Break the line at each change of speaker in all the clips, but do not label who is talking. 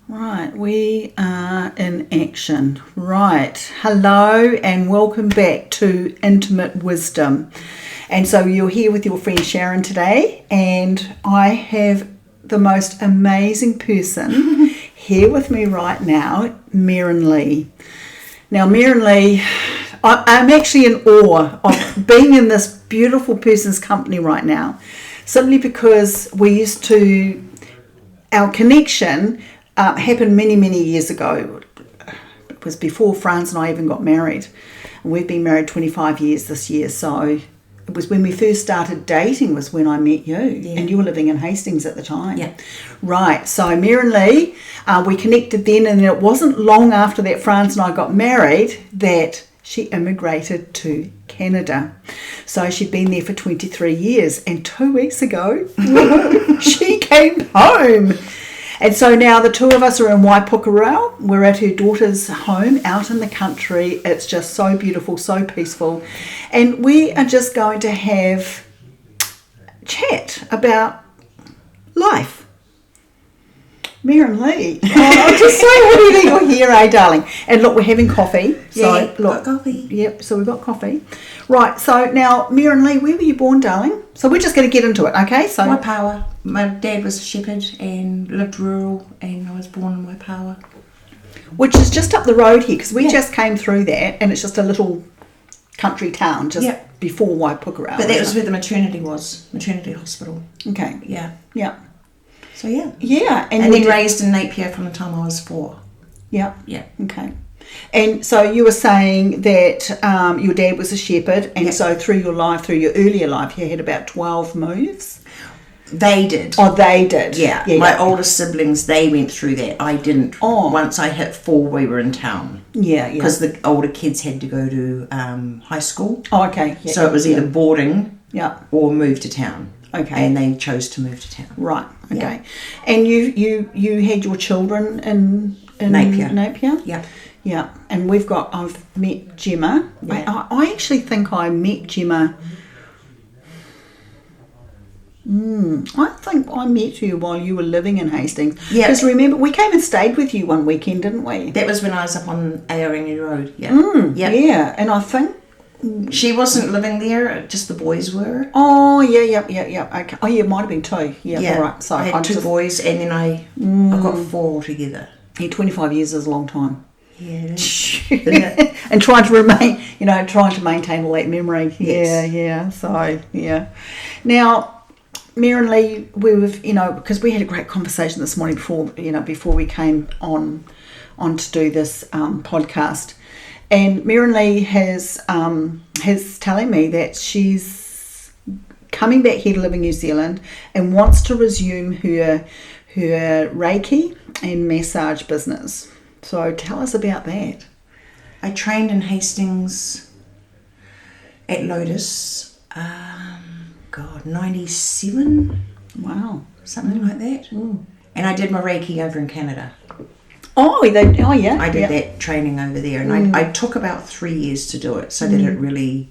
Right, we are in action. Right, hello and welcome back to Intimate Wisdom. And so you're here with your friend Sharon today, and I have the most amazing person here with me right now, Merryn Lee. Now, Merryn Lee, I'm actually in awe of being in this beautiful person's company right now, simply because our connection happened many years ago. It was before Franz and I even got married. And we've been married 25 years this year, so it was when we first started dating was when I met you. Yeah. And you were living in Hastings at the time.
Yeah.
Right, so Merryn Lee, we connected then, and it wasn't long after that Franz and I got married that she immigrated to Canada. So she'd been there for 23 years, and 2 weeks ago she came home. And so now the two of us are in Waipukurau. We're at her daughter's home out in the country. It's just so beautiful, so peaceful. And we are just going to have chat about life. Merryn Lee. Oh, I'm just so happy that you're here, darling. And look, we're having coffee.
So, got coffee.
Yep, so we've got coffee. Right, so now, Merryn Lee, where were you born, darling? So we're just going to get into it, okay? So
Waipawa. My dad was a shepherd and lived rural, and I was born in Waipawa.
Which is just up the road here, because we just came through that, and it's just a little country town just before Waipukurau.
But that was where the maternity hospital.
Okay.
Yeah.
Yeah.
So yeah.
Yeah.
And then raised in Napier from the time I was 4.
Yeah.
Yeah.
Okay. And so you were saying that your dad was a shepherd, and so through your earlier life, you had about 12 moves?
They did.
Oh, they did.
Yeah. My older siblings, they went through that. I didn't. Oh. Once I hit 4, we were in town.
Yeah.
Because the older kids had to go to high school.
Oh, okay.
Yeah, so it was either boarding or move to town.
Okay.
And they chose to move to town.
Right. Okay. Yeah. And you had your children in
Napier.
Napier?
Yeah.
Yeah. And I've met Gemma.
Yeah.
I actually think I met Gemma. I think I met you while you were living in Hastings. Yeah. Because remember, we came and stayed with you one weekend, didn't we?
That was when I was up on Aorangi Road. Yeah.
Yeah. And I think
she wasn't living there, just the boys were.
Oh, yeah. Okay. Oh, yeah, it might have been 2. Yeah. All right. So
I had 2 boys, and then I got 4 altogether. Yeah,
25 years is a long time.
Yeah, it is.
And trying to maintain all that memory. Yes. Yeah. So, yeah. Now, Merryn Lee, because we had a great conversation this morning before we came on to do this podcast. And Merryn Lee has telling me that she's coming back here to live in New Zealand and wants to resume her Reiki and massage business. So tell us about that.
I trained in Hastings at Lotus, 97?
Wow.
Something like that. And I did my Reiki over in Canada.
Yeah.
I did that training over there, and I took about 3 years to do it so that it really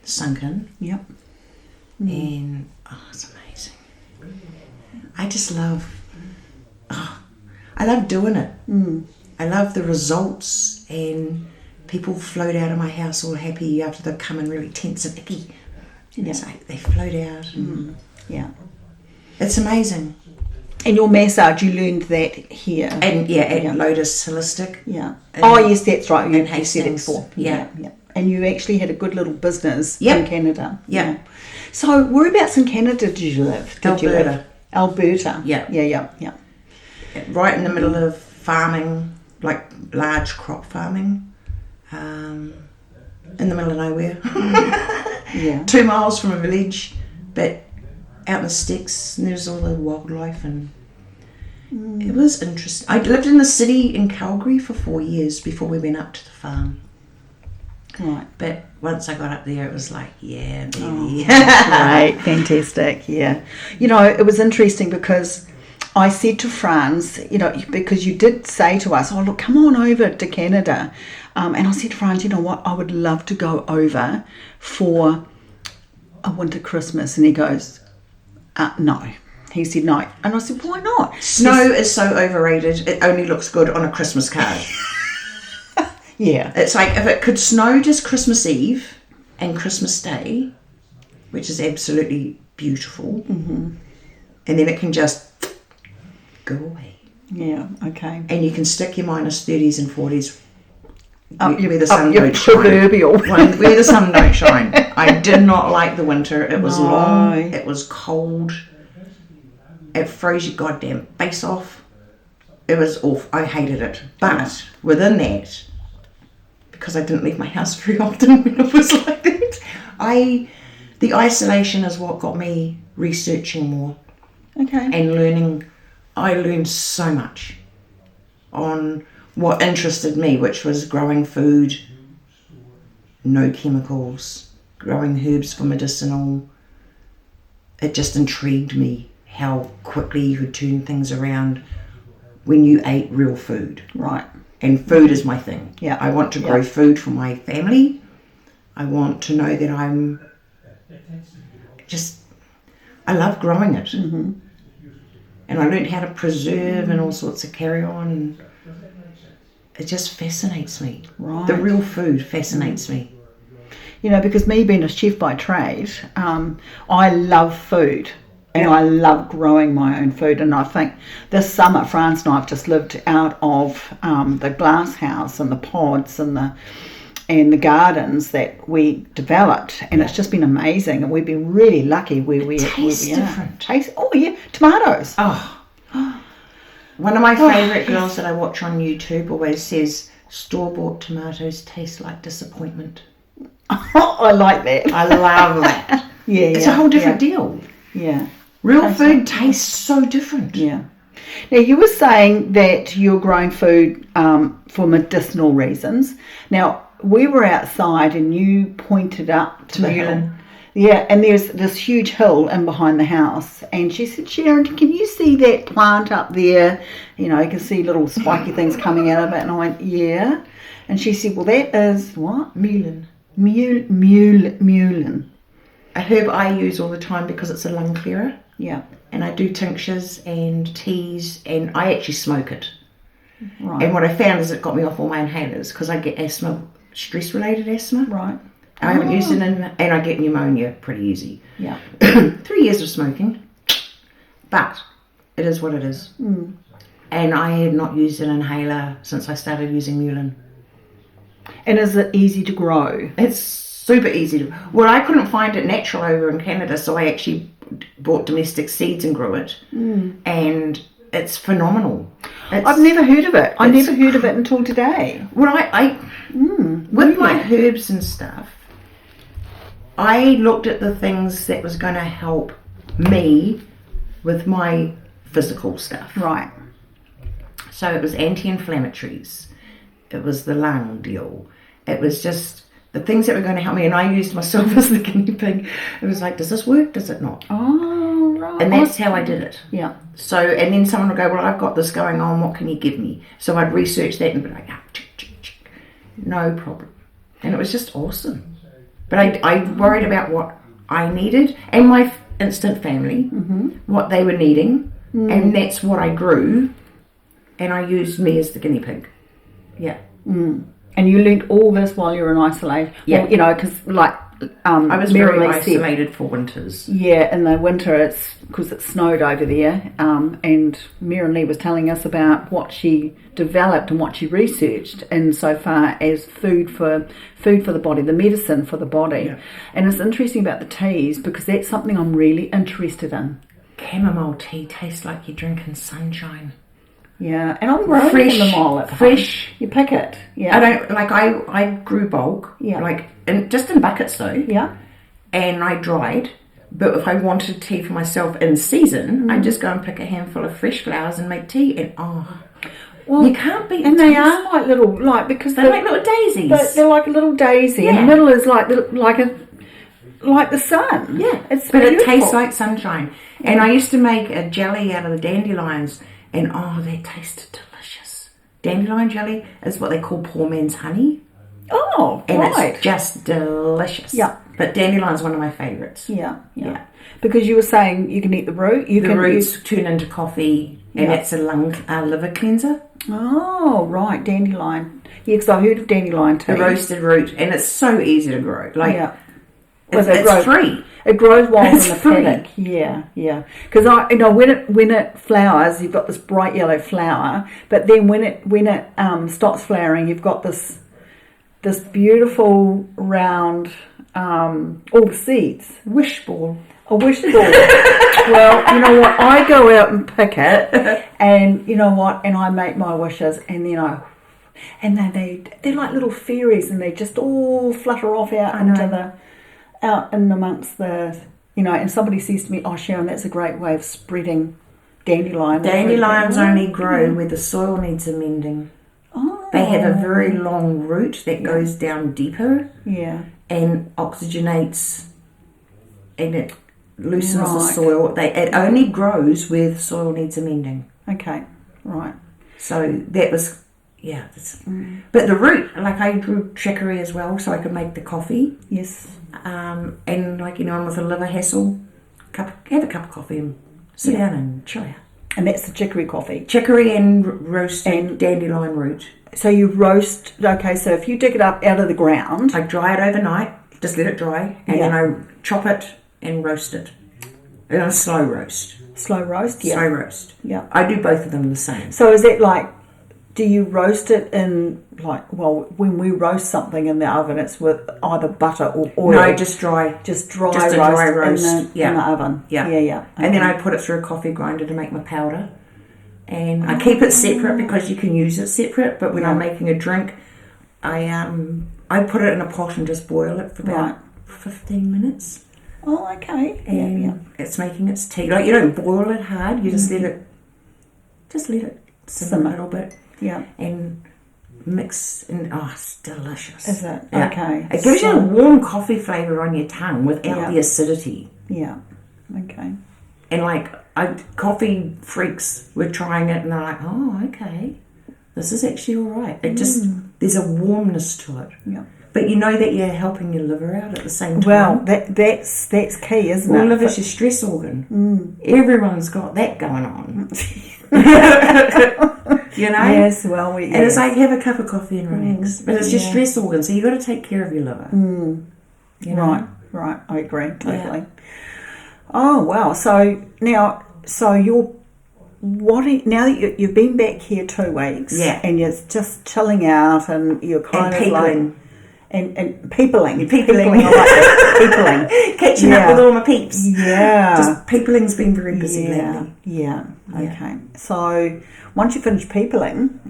sunk in.
Yep.
And it's amazing. I just love doing it. I love the results, and people float out of my house all happy after they've come in really tense and icky. And it's like they float out. And it's amazing.
And your massage, you learned that here.
And at Lotus Holistic.
Yeah. Yes, that's right. You said it before.
Yeah.
And you actually had a good little business in Canada.
Yeah.
So whereabouts in Canada did you live? Alberta.
Yeah. Right in the middle of farming, like large crop farming, in the middle of nowhere. 2 miles from a village, but out in the sticks, and there's all the wildlife, and it was interesting. I lived in the city in Calgary for 4 years before we went up to the farm.
Right.
But once I got up there, it was like, yeah, baby.
Right, fantastic, yeah. It was interesting because I said to Franz, because you did say to us, look, come on over to Canada. And I said to Franz, you know what, I would love to go over for a winter Christmas. And he goes, no. He said no. And I said, why not?
Snow is so overrated. It only looks good on a Christmas card.
Yeah.
It's like if it could snow just Christmas Eve and Christmas Day, which is absolutely beautiful, and then it can just go away.
Yeah, okay.
And you can stick your -30s and 40s
Up
where the sun
your
don't shine.
proverbial.
Where the sun don't shine. I did not like the winter. It was
No.
long. It was cold. It froze your goddamn face off. It was awful. I hated it. But within that, because I didn't leave my house very often when it was like that, the isolation is what got me researching more
Okay.
and learning. I learned so much on what interested me, which was growing food, no chemicals, growing herbs for medicinal. It just intrigued me how quickly you could turn things around when you ate real food.
Right.
And food is my thing.
Yeah.
I want to grow food for my family. I want to know that I love growing it. Mm-hmm. And I learned how to preserve and all sorts of carry on. And it just fascinates me.
Right.
The real food fascinates me.
You know, because me being a chef by trade, I love food. And I love growing my own food. And I think this summer, France and I have just lived out of the glass house and the pods and the gardens that we developed. And it's just been amazing. And we've been really lucky where we
tastes
are.
different.
Oh, yeah. Tomatoes.
Oh. One of my favourite girls that I watch on YouTube always says, store-bought tomatoes taste like disappointment.
I like that.
I love that. It's a whole different deal.
Yeah.
Real food tastes so different.
Yeah. Now, you were saying that you're growing food for medicinal reasons. Now, we were outside and you pointed up to the hill. Yeah, and there's this huge hill in behind the house. And she said, Sharon, can you see that plant up there? You know, you can see little spiky things coming out of it. And I went, yeah. And she said, well, that is what?
Mullein.
Mullein.
A herb I use all the time because it's a lung clearer.
Yeah.
And I do tinctures and teas, and I actually smoke it.
Right.
And what I found is it got me off all my inhalers because I get asthma, stress-related asthma.
Right.
I haven't used it and I get pneumonia pretty easy.
Yeah.
3 years of smoking, but it is what it is.
Mm.
And I had not used an inhaler since I started using mullein.
And is it easy to grow?
It's super easy. Well, I couldn't find it natural over in Canada, so I actually bought domestic seeds and grew it. Mm. And it's phenomenal.
I've never heard of it. I never heard of it until today.
Well, with my herbs and stuff, I looked at the things that was going to help me with my physical stuff.
Right.
So it was anti-inflammatories. It was the lung deal. It was just the things that were going to help me. And I used myself as the guinea pig. It was like, does this work? Does it not?
Oh, right.
And that's how I did it.
Yeah.
So, and then someone would go, well, I've got this going on. What can you give me? So I'd research that and be like, no problem. And it was just awesome. But I worried about what I needed and my instant family, what they were needing. And that's what I grew. And I used me as the guinea pig. Yeah.
Mm. And you learned all this while you were in isolation.
Yeah.
Well, you know, because like
I was
Merryn
very
Lee
isolated for winters.
Yeah, in the winter it's because it snowed over there. And Merryn Lee was telling us about what she developed and what she researched insofar as food for the body, the medicine for the body. Yeah. And it's interesting about the teas because that's something I'm really interested in.
Chamomile tea tastes like you're drinking sunshine.
Yeah, and I'm growing chamomile at home.
Fresh.
You pick it. Yeah.
I don't like. I grew bulk.
Yeah.
Like just in buckets though.
Yeah.
And I dried. But if I wanted tea for myself in season, I'd just go and pick a handful of fresh flowers and make tea. And well, you can't beat.
And they are like little because
they're like little daisies.
They're like a little daisy.
Yeah.
And the middle is like the sun.
Yeah.
It's
but
beautiful.
It tastes like sunshine. Yeah. And I used to make a jelly out of the dandelions. And that tasted delicious. Dandelion jelly is what they call poor man's honey.
Oh,
and
right.
it's just delicious.
Yeah.
But dandelion's one of my favourites.
Yeah. Because you were saying you can eat the root.
The roots turn into coffee, and it's a liver cleanser.
Oh, right, dandelion. Yeah, because I've heard of dandelion too.
The roasted root, and it's so easy to grow. It's free.
It grows wild in the paddock. Yeah. Because when it flowers, you've got this bright yellow flower, but then when it stops flowering, you've got this beautiful round all the seeds.
Wishball.
A wishball. Well, you know what? I go out and pick it, and you know what? And I make my wishes, and then they're like little fairies, and they just all flutter off out in amongst the, and somebody says to me, "Oh, Sharon, that's a great way of spreading dandelion."
Dandelions only grow where the soil needs amending.
Oh.
They have a very long root that goes down deeper.
Yeah.
And oxygenates, and it loosens the soil. It only grows where the soil needs amending.
Okay, right.
So that was, But the root, I grew chicory as well, so I could make the coffee.
Yes.
And I'm with a liver hassle, have a cup of coffee and sit down and chill out.
And that's the chicory coffee.
Chicory and roasted dandelion root.
So you roast, so if you dig it up out of the ground.
I dry it overnight, just let it dry, and then I chop it and roast it. And a slow roast.
Slow roast, yeah.
Slow roast.
Yeah.
I do both of them the same.
So is that do you roast it in, when we roast something in the oven, it's with either butter or oil?
No, just dry.
Just dry
roast
in the oven.
Yeah.
Okay.
And then I put it through a coffee grinder to make my powder. And I keep it separate because you can use it separate, but when I'm making a drink, I put it in a pot and just boil it for about 15 minutes.
Oh, okay.
And it's making its tea. You don't boil it hard, you just let it simmer a little bit.
Yeah.
And mix, and it's delicious.
Is it?
Yeah.
Okay.
It gives you a warm coffee flavour on your tongue without the acidity.
Yeah. Okay.
And coffee freaks were trying it and they're like, oh, okay, this is actually all right. It just, there's a warmness to it.
Yeah.
But you know that you're helping your liver out at the same time.
Well, that's key, isn't it?
Well, liver's your stress organ. Everyone's got that going on.
Yes, well,
and it's have a cup of coffee and relax. But it's your stress organ, so you've got to take care of your liver.
Right, I agree, totally. Yeah. Oh, wow. So now now that you've been back here 2 weeks, and you're just chilling out, and you're kind of
peopling.
And peopling.
You're peopling.
I like that. Peopling.
Catching up with all my peeps.
Yeah.
Just peopling's been very busy lately.
Yeah. Okay. So once you finish peopling,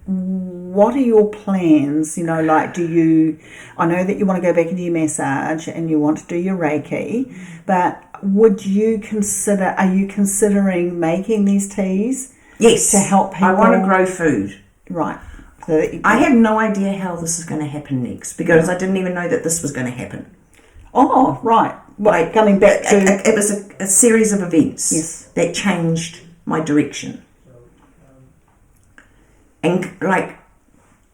what are your plans? Do you, I know that you want to go back into your massage and you want to do your Reiki, but are you considering making these teas?
Yes.
To help people?
I want to grow food.
Right. So
I have no idea how this is going to happen next because I didn't even know that this was going to happen.
Oh, right. Well, coming back to...
It was a series of events that changed my direction. And,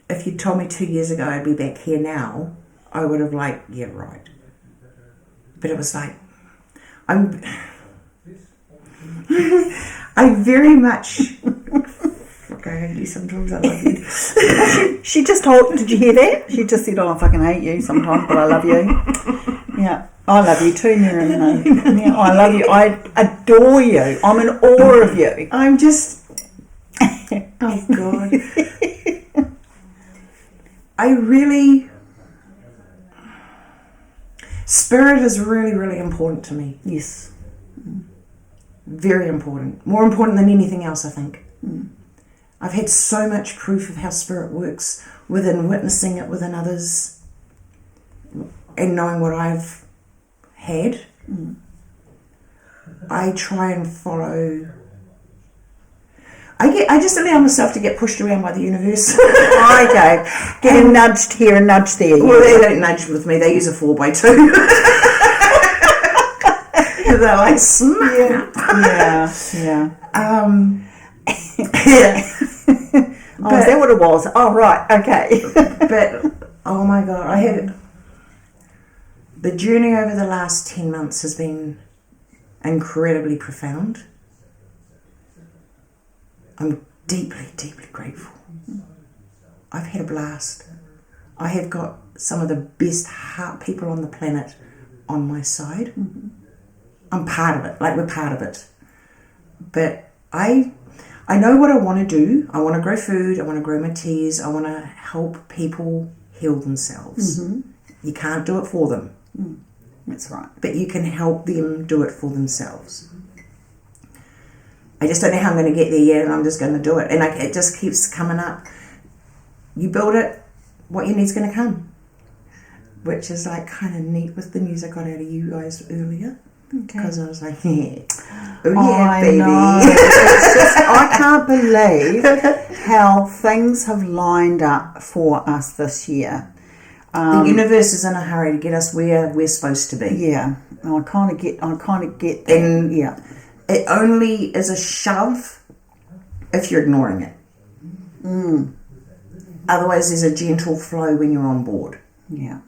if you told me 2 years ago I'd be back here now, I would have yeah, right. But it was I very much... I hate you sometimes, I love you.
She just told, did you hear that? She just said, I fucking hate you sometimes, but I love you. Yeah, I love you too, Merryn Lee. Yeah, I love you. I adore you. I'm in awe of you.
I'm just... Oh, God. Spirit is really, really important to me.
Yes.
Very important. More important than anything else, I think. I've had so much proof of how spirit works within witnessing it within others and knowing what I've had. I try and follow. I just allow myself to get pushed around by the universe.
Okay. Getting nudged here and nudged there.
Well, they don't nudge with me. They use a 4x2. They're smack.
Yeah.
But,
is that what it was? Oh, right, okay.
But, oh my God, I had The journey over the last 10 months has been incredibly profound. I'm deeply, deeply grateful. I've had a blast. I have got some of the best heart people on the planet on my side. Mm-hmm. I'm part of it, like we're part of it. But I know what I want to do. I want to grow food, I want to grow my teas, I want to help people heal themselves. Mm-hmm. You can't do it for them.
Mm. That's right.
But you can help them do it for themselves. I just don't know how I'm going to get there yet, and I'm just going to do it. And it just keeps coming up. You build it, what you need's going to come. Which is like kind of neat with the news I got out of you guys earlier. Because I was like, yeah. Oh yeah, baby.
Know. It's just, I can't believe how things have lined up for us this year.
The universe is in a hurry to get us where we're supposed to be.
Yeah, I kind of get that.
And
yeah,
it only is a shove if you're ignoring it.
Mm.
Otherwise, there's a gentle flow when you're on board.
Yeah,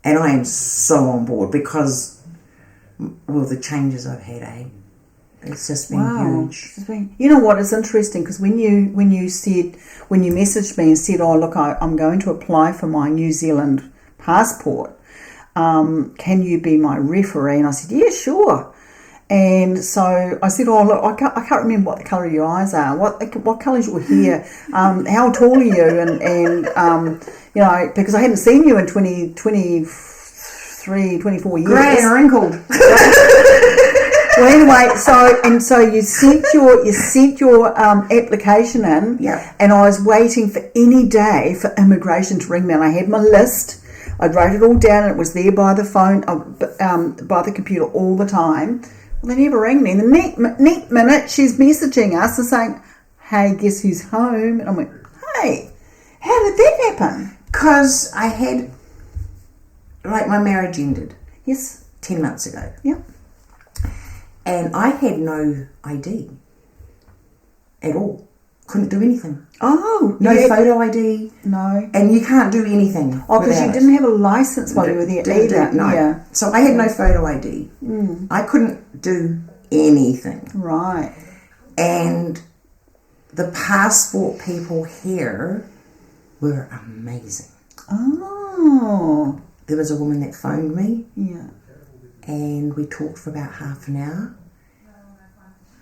and I am so on board because, well, the changes I've had, it's just been huge.
You know what? It's interesting because when you messaged me and said, "Oh, look, I'm going to apply for my New Zealand passport. Can you be my referee?" And I said, "Yeah, sure." And so I said, "Oh, look, I can't remember what the colour of your eyes are. What colour is your hair? How tall are you?" And you know, because I hadn't seen you in 24 years.
Grey and wrinkled.
Well, anyway, so you sent your application in,
yeah.
And I was waiting for any day for immigration to ring me, and I had my list. I wrote it all down, and it was there by the phone, by the computer all the time. Well, they never rang me. And the next minute, she's messaging us and saying, "Hey, guess who's home?" And I went, "Hey, how did that happen?"
Because I had, like, my marriage ended.
Yes.
10 months ago.
Yep.
And I had no ID at all. Couldn't do anything.
Oh.
No photo ID.
No.
And you can't do anything.
Oh, because you didn't have a license while you were there either.
No.
Yeah.
So I had no photo ID. Mm. I couldn't do anything.
Right.
And the passport people here were amazing.
Oh.
There was a woman that phoned me.
Yeah.
And we talked for about half an hour.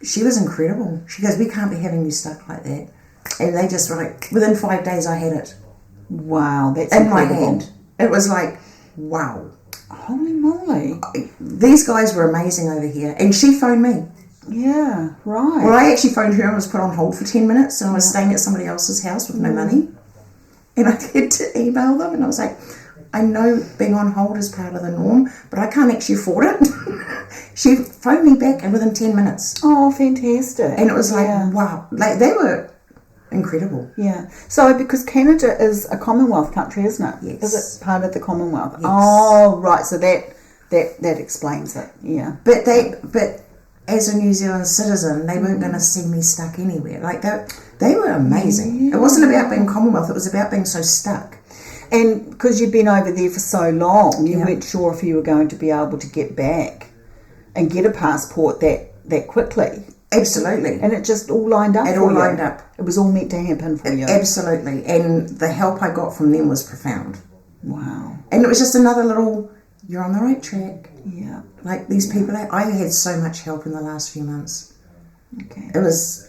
She was incredible. She goes, "We can't be having you stuck like that." And they just were like, within 5 days I had it.
Wow, that's
in
incredible.
My hand. It was like, wow.
Holy moly.
These guys were amazing over here. And she phoned me.
Yeah, right.
Well, I actually phoned her and was put on hold for 10 minutes, and I was staying at somebody else's house with no money. And I had to email them, and I was like, "I know being on hold is part of the norm, but I can't actually afford it." She phoned me back and within 10 minutes.
Oh, fantastic.
And it was like, wow. Like, they were incredible.
Yeah. So, because Canada is a Commonwealth country, isn't it?
Yes.
Is it part of the Commonwealth?
Yes.
Oh, right. So that explains it. Yeah.
But as a New Zealand citizen, they weren't going to see me stuck anywhere. Like, they were amazing. Yeah. It wasn't about being Commonwealth. It was about being so stuck.
And because you'd been over there for so long, you weren't sure if you were going to be able to get back and get a passport that quickly.
Absolutely.
And it just all lined up.
It all lined up.
It was all meant to happen for you.
Absolutely. And the help I got from them was profound.
Wow.
And it was just another little, you're on the right track.
Yeah.
Like, these people, I had so much help in the last few months.
Okay.
It was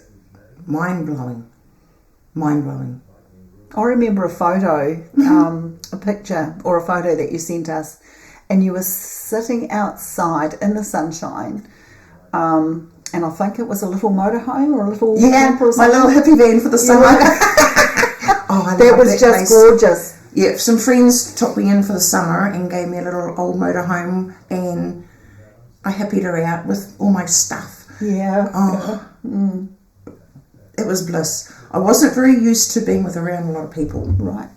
mind-blowing. Mind-blowing.
I remember a photo, a picture or a photo that you sent us, and you were sitting outside in the sunshine, and I think it was a little motorhome or a little camper or something.
My little hippie van for the summer.
That was just place. Gorgeous.
Yeah, some friends took me in for the summer and gave me a little old motorhome, and I hippied her out with all my stuff.
Yeah.
Oh, it was bliss. I wasn't very used to being around a lot of people.
Right.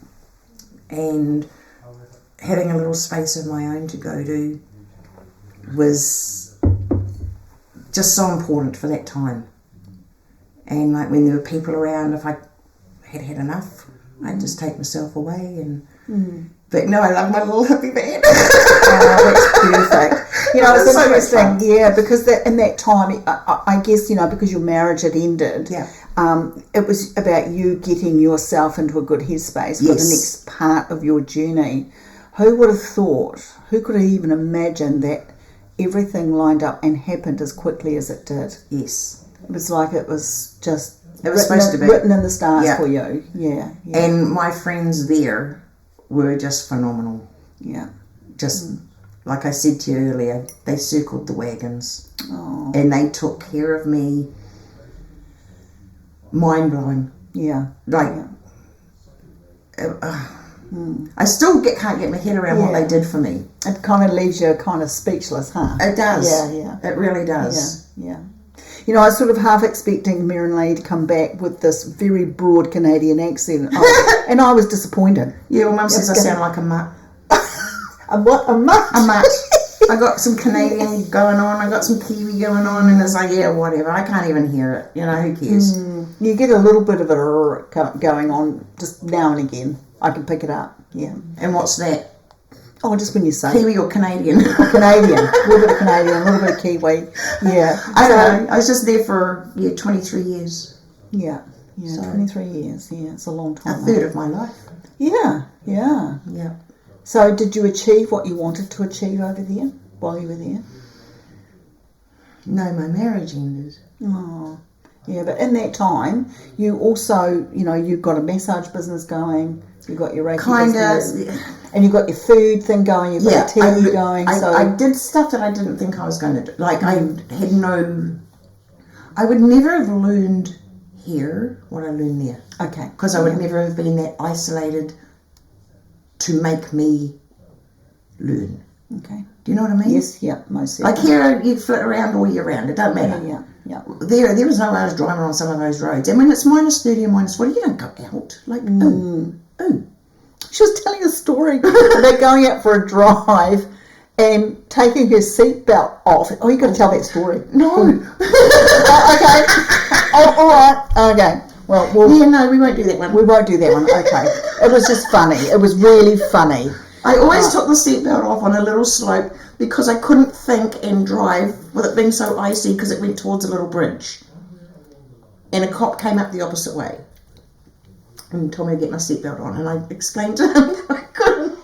And having a little space of my own to go to was just so important for that time. And like when there were people around, if I had had enough, I just take myself away and. But no, I love my little hippie band.
Oh, that's perfect. You know, it's
So much
interesting,
fun.
yeah, because in that time, I guess, you know, because your marriage had ended, it was about you getting yourself into a good headspace for the next part of your journey. Who would have thought, who could have even imagined that everything lined up and happened as quickly as it did?
Yes.
It was like it was just
It was supposed to be.
Written in the stars for you. Yeah.
And my friends there were just phenomenal.
Yeah.
Just like I said to you earlier, they circled the wagons.
Oh.
And they took care of me. Mind blowing.
Yeah.
Like, I still can't get my head around what they did for me.
It kind of leaves you kind of speechless, huh?
It does.
Yeah.
It really does.
Yeah. You know, I was sort of half expecting Merryn Lee to come back with this very broad Canadian accent, and I was disappointed.
Yeah, well, Mum says I sound like a mutt.
A what? A mutt?
A mutt. I got some Canadian going on, I got some Kiwi going on, and it's like, yeah, whatever. I can't even hear it. You know, who cares?
You get a little bit of it going on just now and again. I can pick it up, yeah.
And what's that?
Oh, just when you say
Kiwi or Canadian?
Canadian. A little bit of Canadian, a little bit of Kiwi. Yeah.
I don't know. I was just there for 23 years.
Yeah. So, 23 years. Yeah, it's a long time.
A third of my life.
Yeah.
Yeah.
So did you achieve what you wanted to achieve over there while you were there?
No, my marriage ended.
Oh. Yeah, but in that time, you also, you know, you've got a massage business going, you've got your Reiki business, and you've got your food thing going, you've got your tea going.
I did stuff that I didn't think I was going to do. Like, I would never have learned here what I learned there.
Okay.
Because I would never have been that isolated to make me learn.
Okay.
Do you know what I mean?
Yes, yeah, most
Like here, you flit around all year round. It don't matter.
Yeah.
There was no way I was driving on some of those roads. And when it's minus 30 and minus 40, you don't go out. Like, ooh.
She was telling a story. They're going out for a drive and taking her seatbelt off. Oh, you got to tell that story.
No.
Okay. Oh, all right. Okay. Well,
yeah, no, we won't do that one.
We won't do that one. Okay. It was just funny. It was really funny.
I always took the seatbelt off on a little slope because I couldn't think and drive with it being so icy because it went towards a little bridge. And a cop came up the opposite way and told me to get my seatbelt on. And I explained to him that I couldn't.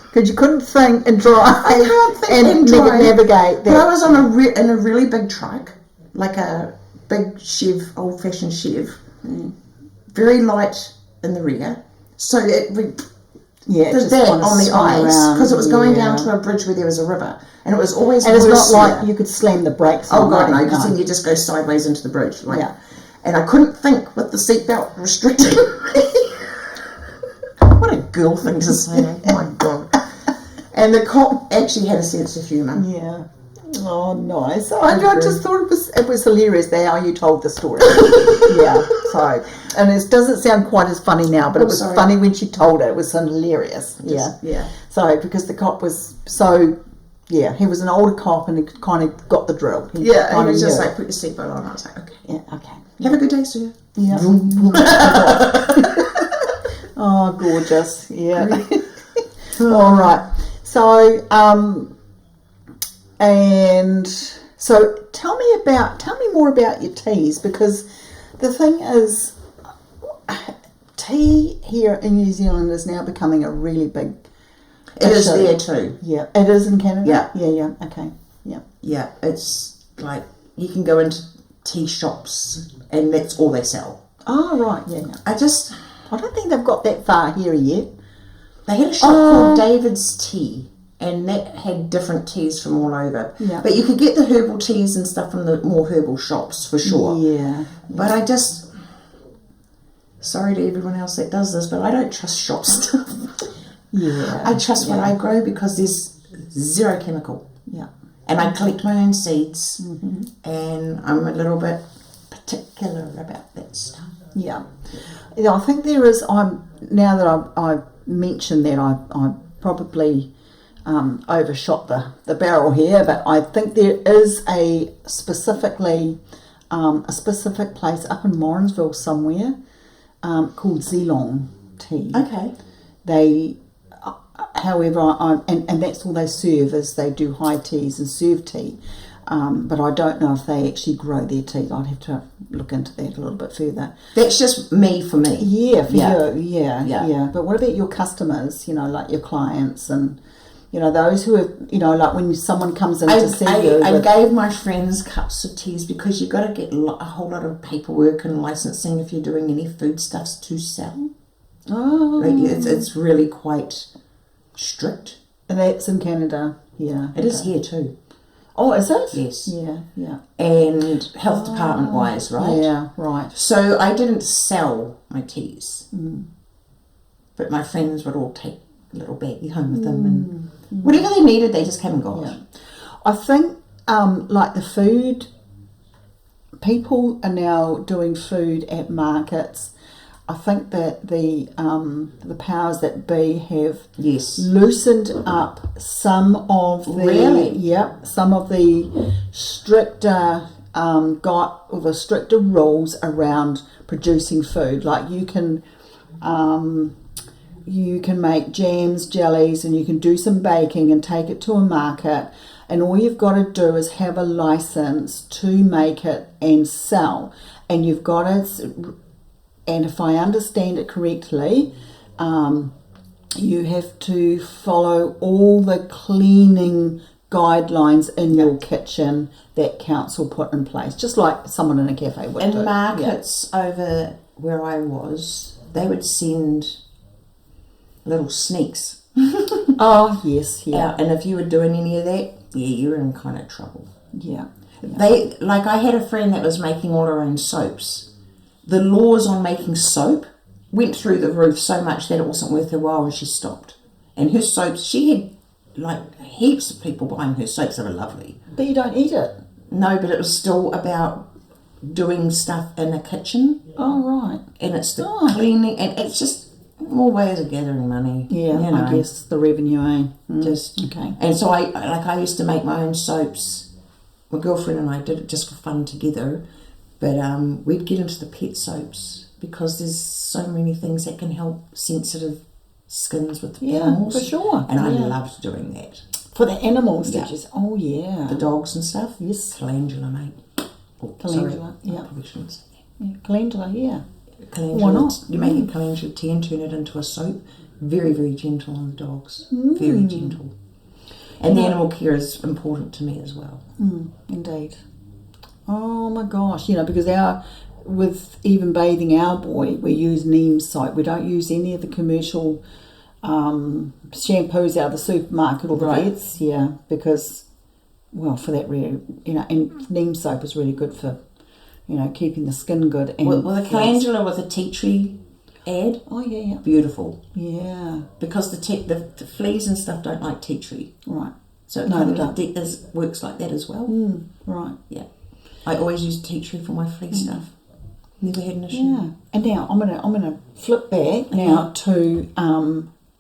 Because you couldn't think and drive.
I can't think and drive.
Navigate.
But I was on in a really big truck, like a big Chev, old-fashioned Chev. Very light in the rear. So it would...
Yeah,
just that on the ice because it was going down to a bridge where there was a river, and it was always.
And it's not like you could slam the brakes.
Oh god, no! Because then you just go sideways into the bridge. Like, and I couldn't think with the seatbelt restricting me. What a girl thing to say! Oh my god! And the cop actually had a sense of humour.
Yeah. Oh, nice. I just thought it was hilarious how you told the story. Yeah. So, and it doesn't sound quite as funny now, but it was funny when she told it. It was hilarious. Yeah. So, because the cop was he was an older cop and he kind of got the drill.
He was just like, put your seatbelt on. I was like, okay.
Yeah, okay.
Have a good day, sir.
Yeah. Oh, gorgeous. Yeah. All right. So, and so tell me more about your teas, because the thing is, tea here in New Zealand is now becoming a really big
issue. It is there too.
Yeah, it is in Canada.
Yeah.
Okay. Yeah.
Yeah, it's like you can go into tea shops and that's all they sell.
Oh right, yeah.
I
don't think they've got that far here yet.
They had a shop called David's Tea, and that had different teas from all over.
Yeah.
But you could get the herbal teas and stuff from the more herbal shops for sure.
Yeah.
But sorry to everyone else that does this, but I don't trust shop stuff.
Yeah.
I trust what I grow because there's zero chemical.
Yeah.
And I collect my own seeds, and I'm a little bit particular about that stuff.
Yeah. I think there is. Now that I've mentioned that, I probably overshot the barrel here, but I think there is a specific place up in Morrinsville somewhere called Zeelong, tea.
Okay.
They, however, and that's all they serve is they do high teas and serve tea. But I don't know if they actually grow their tea. I'd have to look into that a little bit further.
That's just me for me.
Yeah, for you. Yeah. But what about your customers, like your clients and, those who have, like when someone comes in to see you.
I gave my friends cups of teas because you've got to get a whole lot of paperwork and licensing if you're doing any foodstuffs to sell.
Oh.
It's really quite strict.
And that's in Canada, yeah.
It is here too.
Oh, is it?
Yes.
Yeah.
And health department wise, right?
Yeah, right.
So I didn't sell my teas. But my friends would all take a little baggie home with them and whatever they needed, they just came and got.
Yeah. I think, like the food, people are now doing food at markets. I think that the powers that be have loosened up some of the stricter stricter rules around producing food. Like you can make jams, jellies, and you can do some baking and take it to a market. And all you've got to do is have a license to make it and sell. And you've got to. And if I understand it correctly, you have to follow all the cleaning guidelines in your kitchen that council put in place, just like someone in a cafe would do.
In markets over where I was, they would send little sneaks.
Oh, yes, yeah.
And if you were doing any of that, you were in kind of trouble.
Yeah.
I had a friend that was making all her own soaps. The laws on making soap went through the roof so much that it wasn't worth her while and she stopped. And her soaps, she had heaps of people buying her soaps. They were lovely.
But you don't eat it.
No, but it was still about doing stuff in a kitchen.
Oh, right.
And it's the cleaning, and it's just more ways of gathering money.
Yeah, I guess the revenue, eh?
Just okay. And so I used to make my own soaps. My girlfriend and I did it just for fun together. But we'd get into the pet soaps because there's so many things that can help sensitive skins with the animals.
For sure.
And I loved doing that.
For the animals, did you say? Oh, yeah.
The dogs and stuff?
Yes.
Calendula, mate.
Calendula,
yeah. Probably shouldn't say that.
Yeah. Calendula, yeah.
Calendula.
Why not?
You make a calendula tea and turn it into a soap. Very, very gentle on the dogs. Very gentle. And the animal care is important to me as well.
Indeed. Oh my gosh, because with even bathing our boy, we use neem soap. We don't use any of the commercial shampoos out of the supermarket or the vets, because, for that reason, and neem soap is really good for, keeping the skin good. And
the calendula with a tea tree ad.
Oh, yeah.
Beautiful.
Yeah.
Because the fleas and stuff don't like tea tree.
Right.
So it works like that as well.
Right.
Yeah. I always use tea tree for my flea stuff. Never had an issue.
Yeah. And now I'm gonna flip back now to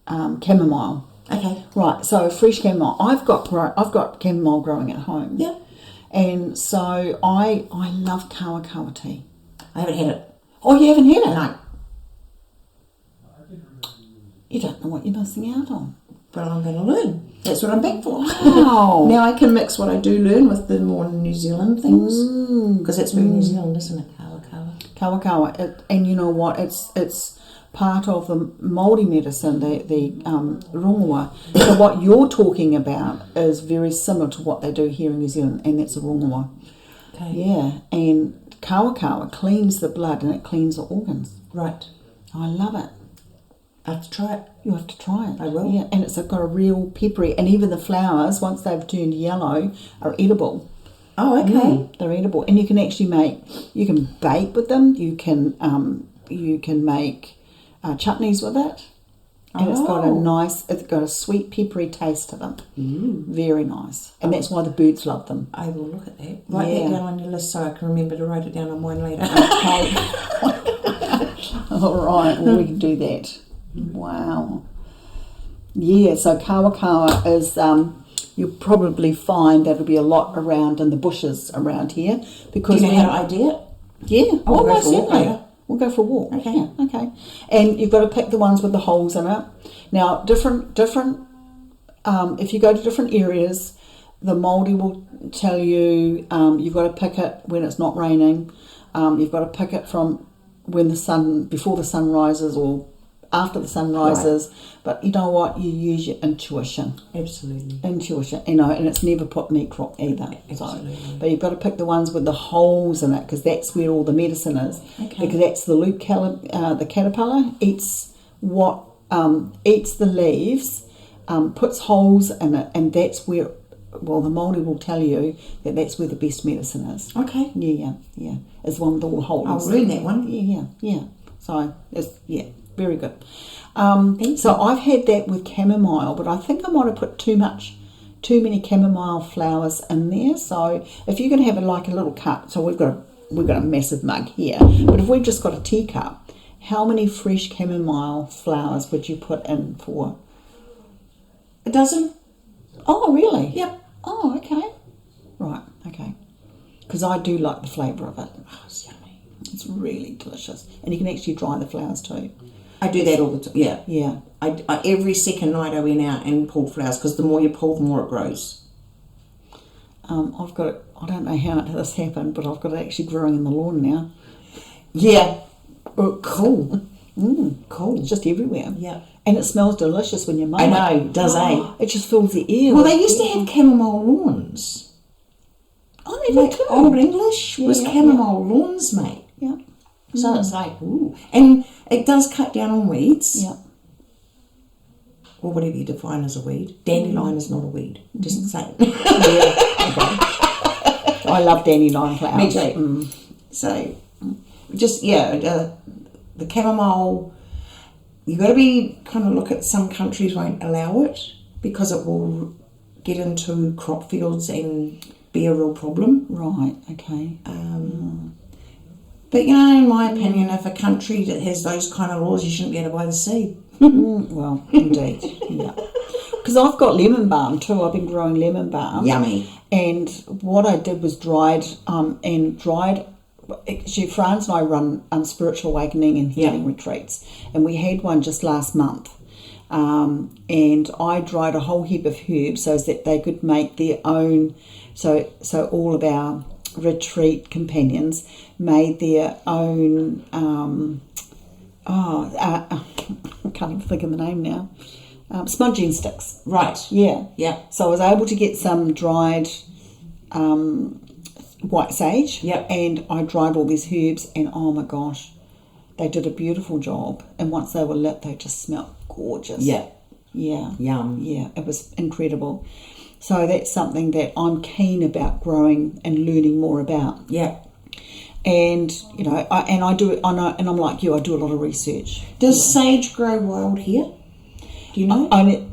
chamomile.
Okay.
Right. So fresh chamomile. I've got chamomile growing at home.
Yeah.
And so I love kawa tea.
I haven't had it.
Oh, you haven't had it?
No.
You don't know what you're missing out on.
But I'm going to learn. That's what I'm back for.
Wow.
Now I can mix what I do learn with the more New Zealand things. Because it's very New Zealand, isn't it?
Kawa. And you know what? It's part of the Māori medicine, the rongoa. So what you're talking about is very similar to what they do here in New Zealand, and that's a rongoa.
Okay.
Yeah. And kawa cleans the blood and it cleans the organs.
Right.
I love it.
I have to try it.
You have to try it.
I will.
Yeah, and it's got a real peppery, and even the flowers, once they've turned yellow, are edible.
Oh, okay.
They're edible, and you can actually you can bake with them. You can make chutneys with it, and it's got a sweet peppery taste to them. Very nice, and that's why the birds love them.
I will look at that. Write that down on your list so I can remember to write it down on mine later.
All right, well, we can do that. Wow. Yeah, so kawa is, you'll probably find that'll be a lot around in the bushes around here. Because
do you know how to ID it?
Yeah,
most
certainly. We'll go for a walk.
Okay.
Yeah, okay. And you've got to pick the ones with the holes in it. Now, different. If you go to different areas, the Māori will tell you you've got to pick it when it's not raining. You've got to pick it from before the sun rises or after the sun rises. Right. But you know what? You use your intuition.
Absolutely.
Intuition, and it's never put meat crop either.
Absolutely.
So, but you've got to pick the ones with the holes in it because that's where all the medicine is.
Okay.
Because that's the the caterpillar eats the leaves, puts holes in it, and that's where. Well, the Māori will tell you that that's where the best medicine is.
Okay.
Yeah. It's one with all the holes.
I'll learn that one.
Yeah. So, very good. So I've had that with chamomile, but I think I might have put too many chamomile flowers in there. So if you're going to have a little cup, so we've got a massive mug here, but if we've just got a teacup, how many fresh chamomile flowers would you put in for?
A dozen.
Oh, really?
Yep.
Oh, okay. Right, okay. Because I do like the flavour of it.
Oh, it's yummy.
It's really delicious. And you can actually dry the flowers too.
I do that all the time. Yeah.
Yeah.
I every second night I went out and pulled flowers because the more you pull, the more it grows.
I've got it. I don't know how this happened, but I've got it actually growing in the lawn now.
Yeah.
Oh, cool. Cool. It's just everywhere.
Yeah.
And it smells delicious when you mow it.
I know, it does, eh?
It just fills the air.
Well, they used to have chamomile lawns.
Oh, they did too.
Old English was chamomile lawns, mate.
Yeah.
So it's like, ooh. And it does cut down on weeds.
Yeah.
Or whatever you define as a weed. Dandelion is not a weed. Just saying.
Yeah. Okay. I love dandelion flowers.
Me too. So, just, the chamomile, you've got to be kind of look at some countries won't allow it because it will get into crop fields and be a real problem.
Right, okay.
But, in my opinion, if a country that has those kind of laws, you shouldn't be able to buy the seed.
Well, indeed, yeah. Because I've got lemon balm too. I've been growing lemon balm.
Yummy.
And what I did was dried. Actually, Franz and I run spiritual awakening and healing retreats, and we had one just last month. And I dried a whole heap of herbs so that they could make their own. So all of our retreat companions made their own. I can't even think of the name now. Smudging sticks.
Right.
Yeah.
Yeah.
So I was able to get some dried white sage.
Yep.
And I dried all these herbs, and oh my gosh, they did a beautiful job. And once they were lit, they just smelled gorgeous.
Yeah.
Yeah.
Yum.
Yeah, it was incredible. So that's something that I'm keen about growing and learning more about.
Yeah.
And I do it. I know, and I'm like you. I do a lot of research.
Does sage grow wild here? Do you know?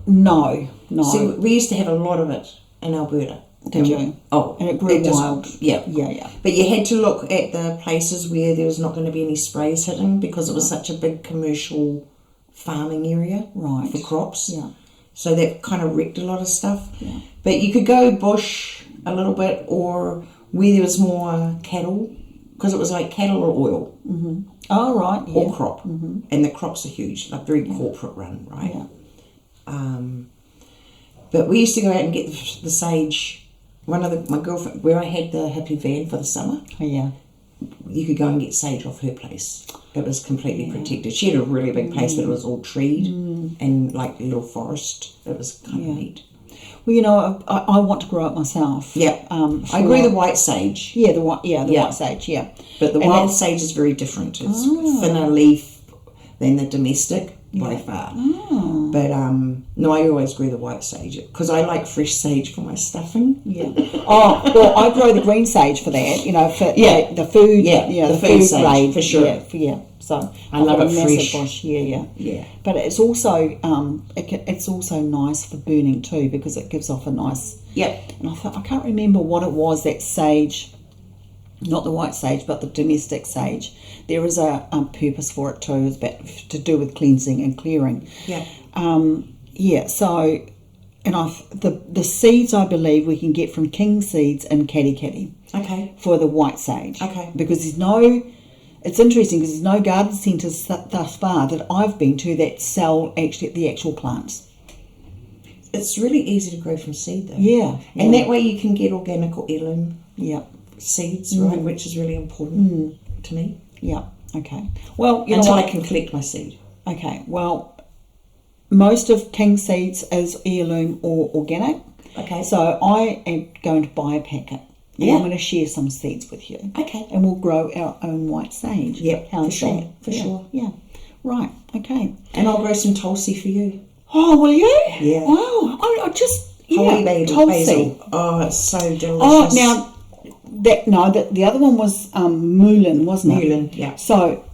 No.
See, we used to have a lot of it in Alberta.
Did you?
Oh,
and it grew wild.
Yeah.
Yeah.
But you had to look at the places where there was not going to be any sprays hitting because it was such a big commercial farming area for crops.
Yeah.
So that kind of wrecked a lot of stuff.
Yeah.
But you could go bush a little bit, or where there was more cattle, because it was like cattle or oil.
Mm-hmm. Oh, right. Yeah.
Or crop. Mm-hmm. And the crops are huge, like very corporate run, right?
Yeah.
But we used to go out and get the sage. My girlfriend, where I had the hippie van for the summer.
Oh, yeah.
You could go and get sage off her place. It was completely protected. She had a really big place, but it was all treed and like a little forest. It was kind of neat.
Well, I want to grow it myself.
Yeah. I grew the white sage.
Yeah, the white sage. Yeah.
But the wild sage is very different. It's thinner leaf than the domestic by far. Oh. But no, I always grew the white sage because I like fresh sage for my stuffing.
Yeah. Oh, well, I grow the green sage for that. For the food.
Yeah, the food sage
grade,
for sure.
Yeah. So
I love it fresh.
Bush. Yeah. But it's also it's also nice for burning too because it gives off a nice.
Yeah.
And I can't remember what it was that sage. Not the white sage, but the domestic sage. There is a purpose for it too. It's about to do with cleansing and clearing.
Yeah.
So, and the seeds I believe we can get from king seeds and catty.
Okay.
For the white sage.
Okay.
Because it's interesting because there's no garden centres thus far that I've been to that sell actually the actual plants.
It's really easy to grow from seed though.
Yeah.
And that way you can get organic or heirloom seeds, right, which is really important to me.
Yeah, okay. Well,
until I can collect my seed.
Okay, well, most of King's seeds is heirloom or organic.
Okay.
So I am going to buy a packet. Yeah. I'm going to share some seeds with you.
Okay.
And we'll grow our own white sage.
Yeah, for sure. For sure.
Yeah. Right, okay.
And I'll grow some tulsi for you.
Oh, will you?
Yeah.
Wow. I just...
Holy basil. Oh, it's so delicious.
Oh, now, the other one was mullein, wasn't it?
Mullein, yeah.
So,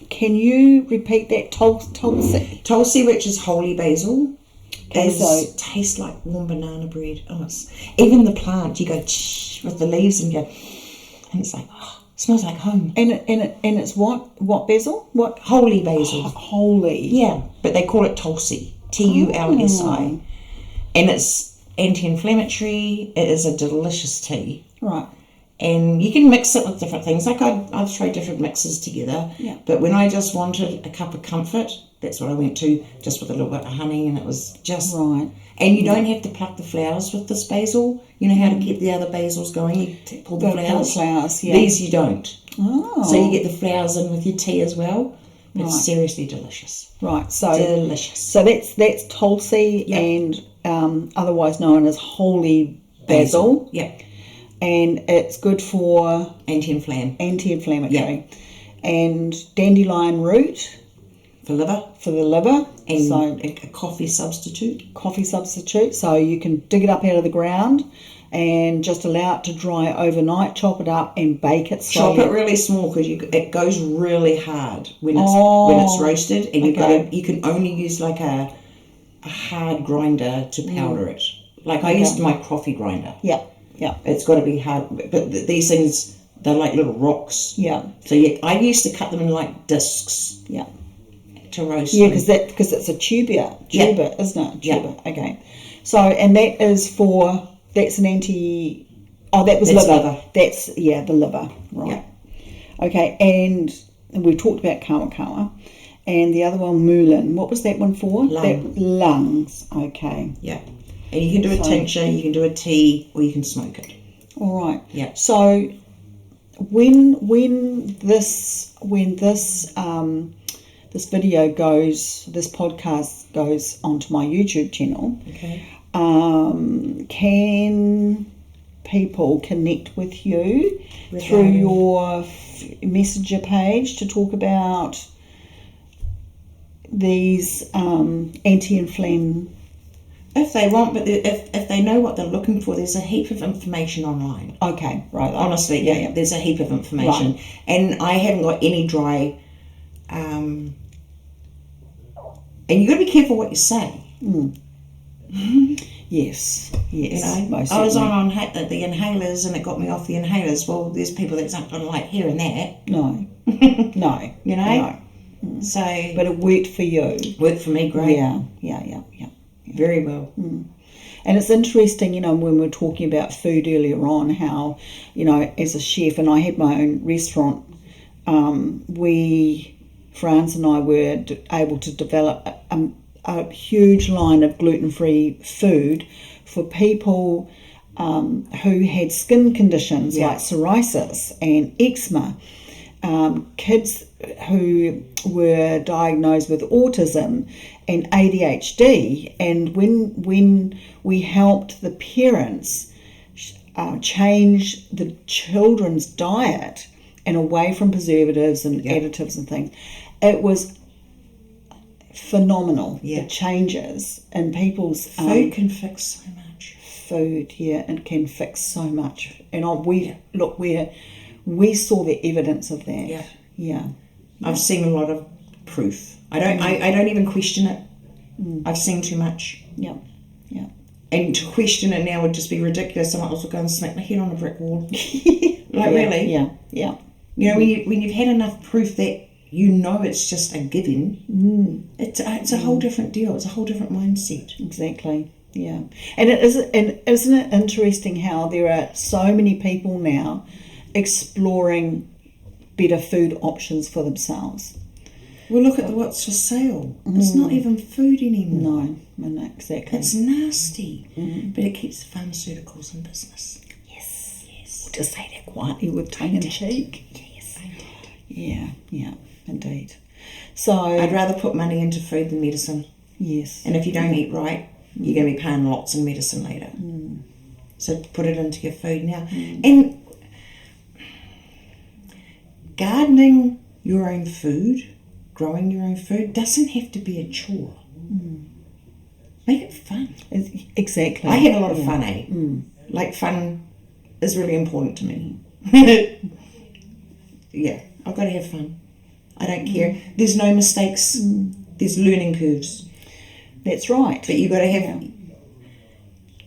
can you repeat that? Tulsi?
Tulsi, which is holy basil, tastes like warm banana bread. Oh, even the plant, you go with the leaves and it's like, it smells like home.
And it's what basil? What?
Holy basil.
Holy.
Yeah, but they call it Tulsi. Tulsi. And it's anti-inflammatory. It is a delicious tea.
Right.
And you can mix it with different things. Like I'd throw different mixes together.
Yeah.
But when I just wanted a cup of comfort, that's what I went to, just with a little bit of honey, and it was just...
Right.
And you don't have to pluck the flowers with this basil. You know how to keep the other basils going? You pull the flowers.
Yeah.
These you don't.
Oh.
So you get the flowers in with your tea as well. It's seriously delicious.
Right. So
delicious.
So that's Tulsi and otherwise known as holy basil.
Yeah.
And it's good for
anti-inflammatory.
Yeah. And dandelion root
for liver.
And
so a coffee substitute.
So you can dig it up out of the ground and just allow it to dry overnight, chop it up and bake it slowly.
Chop it really small because it goes really hard when it's roasted, and you can only use like a hard grinder to powder it. Like I used my coffee grinder.
Yeah. Yeah.
It's got to be hard, but these things, they're like little rocks.
Yeah.
So I used to cut them in like discs.
Yeah.
To roast.
Yeah, because it's a tuber, isn't it? Tuber.
Yeah.
Okay. So and that's an anti. Oh, that was liver. That's the liver. Right. Yeah. Okay, and we talked about kawa, and the other one mullein. What was that one for? Lungs. Okay.
Yeah. And you can do a tincture, you can do a tea, or you can smoke it.
All right.
Yeah.
So when this podcast goes onto my YouTube channel, can people connect with you through your messenger page to talk about these anti-inflammatory?
If they want, but if they know what they're looking for, there's a heap of information online.
Okay, right.
Honestly, there's a heap of information. Right. And I haven't got any dry... and you've got to be careful what you say.
Mm. Yes.
You know, I was on the inhalers and it got me off the inhalers. Well, there's people that aren't going to like hearing that.
No. No.
You know?
No.
Mm. So...
But it worked for you.
Worked for me, great.
Yeah.
Very well.
Mm. And it's interesting, when we were talking about food earlier on, how, as a chef, and I had my own restaurant, Franz and I were able to develop a huge line of gluten-free food for people who had skin conditions like psoriasis and eczema, kids who were diagnosed with autism and ADHD, and when we helped the parents change the children's diet and away from preservatives and additives and things, it was phenomenal. The changes in people's
food can fix so much.
It can fix so much, and we saw the evidence of that.
I've seen a lot of proof. I don't even question it. I've seen too much.
Yeah.
And to question it now would just be ridiculous. Someone else will go and smack my head on a brick wall. Really?
Yeah.
When you've had enough proof that it's just a given, it's a whole different deal. It's a whole different mindset.
Exactly. Yeah. And isn't it interesting how there are so many people now exploring better food options for themselves.
Well, look at what's for sale. It's not even food anymore.
No, exactly.
It's nasty. But it keeps the pharmaceuticals in business.
Yes. We'll just say that quietly with tongue in cheek.
Yes.
Yeah, indeed. So
I'd rather put money into food than medicine.
Yes.
And if you don't eat right, you're going to be paying lots in medicine later. So put it into your food now. And gardening your own food, growing your own food, doesn't have to be a chore. Make it fun.
Exactly.
I have a lot of fun, eh? Like, fun is really important to me. Yeah, I've got to have fun. I don't care. There's no mistakes. There's learning curves.
That's right.
But you've got to have...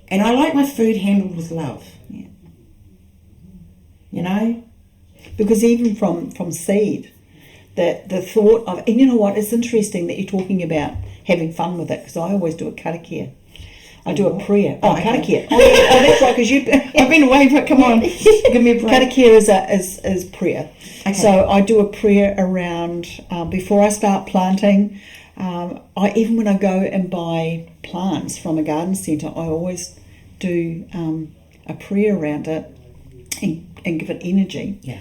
And I like my food handled with love.
Yeah.
You know?
Because even from seed, the thought of... And you know what? It's interesting that you're talking about having fun with it, because I always do a karakia. I do a prayer. Karakia. That's right, because
I've been away, but come on. Give me a break.
Karakia is prayer.
Okay.
So I do a prayer around, before I start planting. Even when I go and buy plants from a garden centre, I always do a prayer around it and give it energy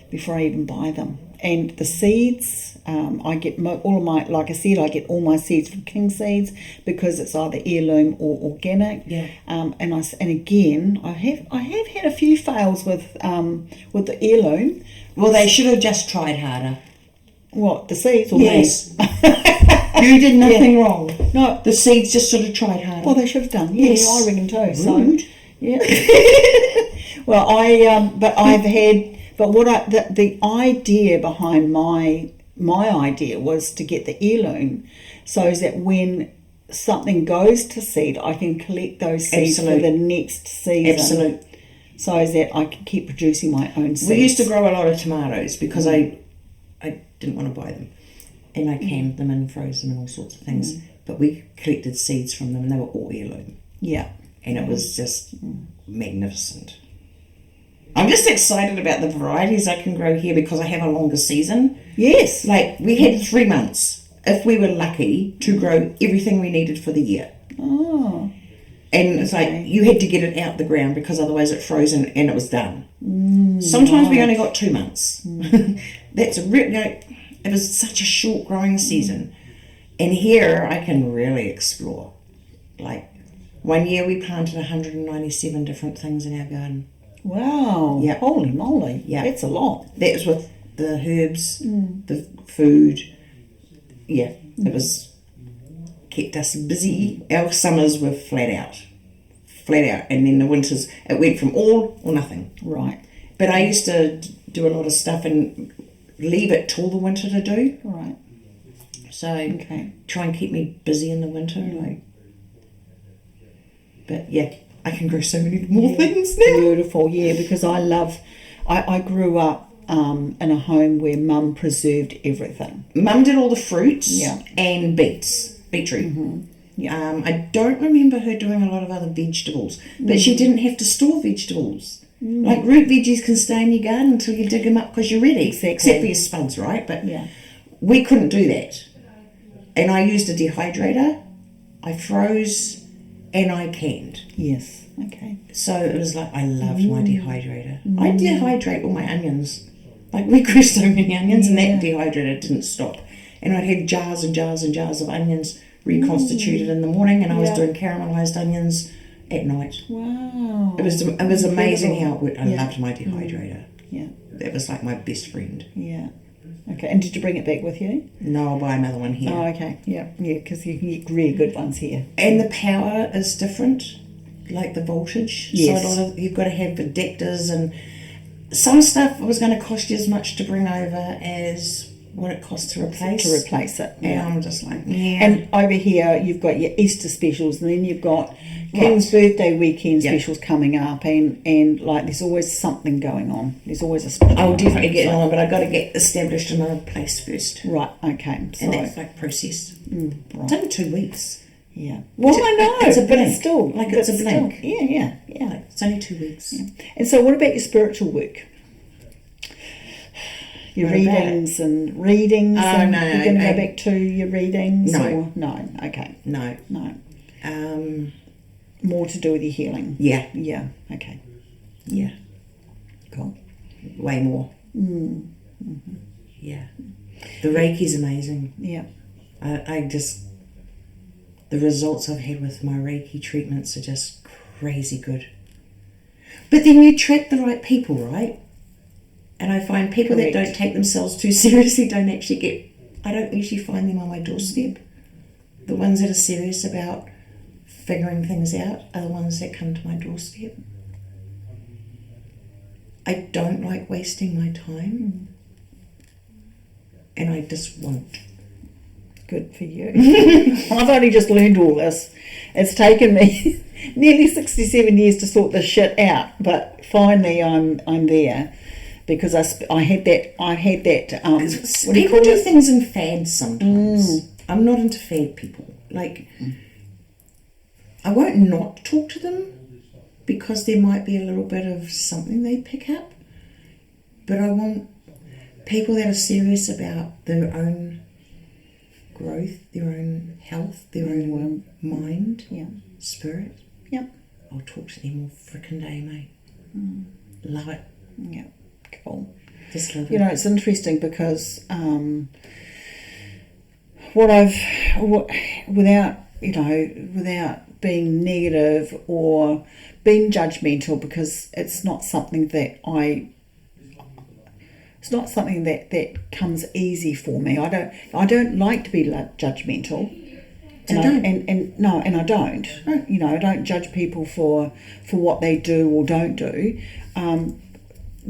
before I even buy them. And the seeds, I get all of my, like I said, I get all my seeds from King Seeds because it's either heirloom or organic.
Yeah.
And again, I have had a few fails with the heirloom.
Well, they should have just tried harder.
What, the seeds or
Yes.
me?
You did nothing wrong.
No.
The seeds just sort of tried harder.
Well, they should have done.
Yes.
I reckon too.
Rude.
So, yeah. Well, the idea behind my idea was to get the heirloom, so that when something goes to seed, I can collect those seeds for the next season.
Absolute.
So that I can keep producing my own seeds.
We used to grow a lot of tomatoes because I didn't want to buy them. And I canned them and froze them and all sorts of things. But we collected seeds from them and they were all heirloom.
Yeah.
And it was just magnificent. I'm just excited about the varieties I can grow here because I have a longer season.
Yes.
Like, we had 3 months, if we were lucky, to grow everything we needed for the year.
Oh.
And it's like, you had to get it out the ground because otherwise it froze and it was done. Sometimes we only got 2 months. That's it was such a short growing season. And here I can really explore. Like, one year we planted 197 different things in our garden.
Wow.
Yeah.
Holy moly.
Yeah.
That's a lot.
That was with the herbs, the food. Yeah, it was kept us busy. Our summers were flat out. And then the winters, it went from all or nothing.
Right.
But I used to do a lot of stuff and leave it till the winter to do.
Right.
So try and keep me busy in the winter. But yeah, I can grow so many more things now.
Beautiful, yeah, because I grew up in a home where Mum preserved everything.
Mum did all the fruits and beetroot. Yeah. I don't remember her doing a lot of other vegetables, but she didn't have to store vegetables. Like root veggies can stay in your garden until you dig them up because you're ready.
Exactly.
Except for your spuds, right? But we couldn't do that. And I used a dehydrator, I froze, and I canned.
Yes, okay.
So it was like, I loved my dehydrator. I dehydrate all my onions. Like, we grew so many onions and that dehydrator didn't stop. And I'd have jars and jars and jars of onions reconstituted in the morning, and I was doing caramelised onions at night.
Wow.
It was amazing how it worked. I loved my dehydrator.
Yeah.
That was like my best friend.
Yeah. Okay, and did you bring it back with you?
No, I'll buy another one here.
Oh, okay. Yeah, because you can get really good ones here.
And the power is different, like the voltage.
Yes.
So you've got to have adapters, and some stuff was going to cost you as much to bring over as what it costs to replace.
To replace it.
And I'm just like,
And over here, you've got your Easter specials, and then you've got King's birthday weekend specials coming up, and like there's always something going on. There's always a special.
I'll definitely get on, but I've got to get established in another place first.
Right, okay. So,
And that's like process.
right.
It's only 2 weeks.
Yeah. Well, I know.
It's a
but
blink.
Still,
Like, it's a blink.
Yeah.
Like, it's only 2 weeks.
And so what about your spiritual work? your
What about
readings and readings?
Oh,
and
no,
you're going to
I-
go back to your readings?
No.
Or? No, okay.
No.
No.
More
to do with your healing?
Yeah.
Yeah, okay.
Yeah.
Cool.
Way more.
Mm-hmm.
Yeah. The Reiki's amazing.
Yeah.
I just... The results I've had with my Reiki treatments are just crazy good. But then you attract the right people, right? And I find people
Correct.
that don't take themselves too seriously don't actually get... I don't usually find them on my doorstep. The ones that are serious about figuring things out are the ones that come to my doorstep. I don't like wasting my time. And I just won't.
Good for you. I've only just learned all this. It's taken me nearly 67 years to sort this shit out, but finally I'm there because I had that what do you
People
call
do
it?
things in fads sometimes. I'm not into fad people. Like, I won't not talk to them because there might be a little bit of something they pick up, but I want people that are serious about their own growth, their own health, their own mind, spirit.
Yep.
I'll talk to them all frickin' day, mate. Love it.
Yeah. Cool.
Just love it.
You know, it's interesting because without being negative or being judgmental, because it's not something that that comes easy for me. I don't like to be judgmental. And I don't. You know, I don't judge people for what they do or don't do,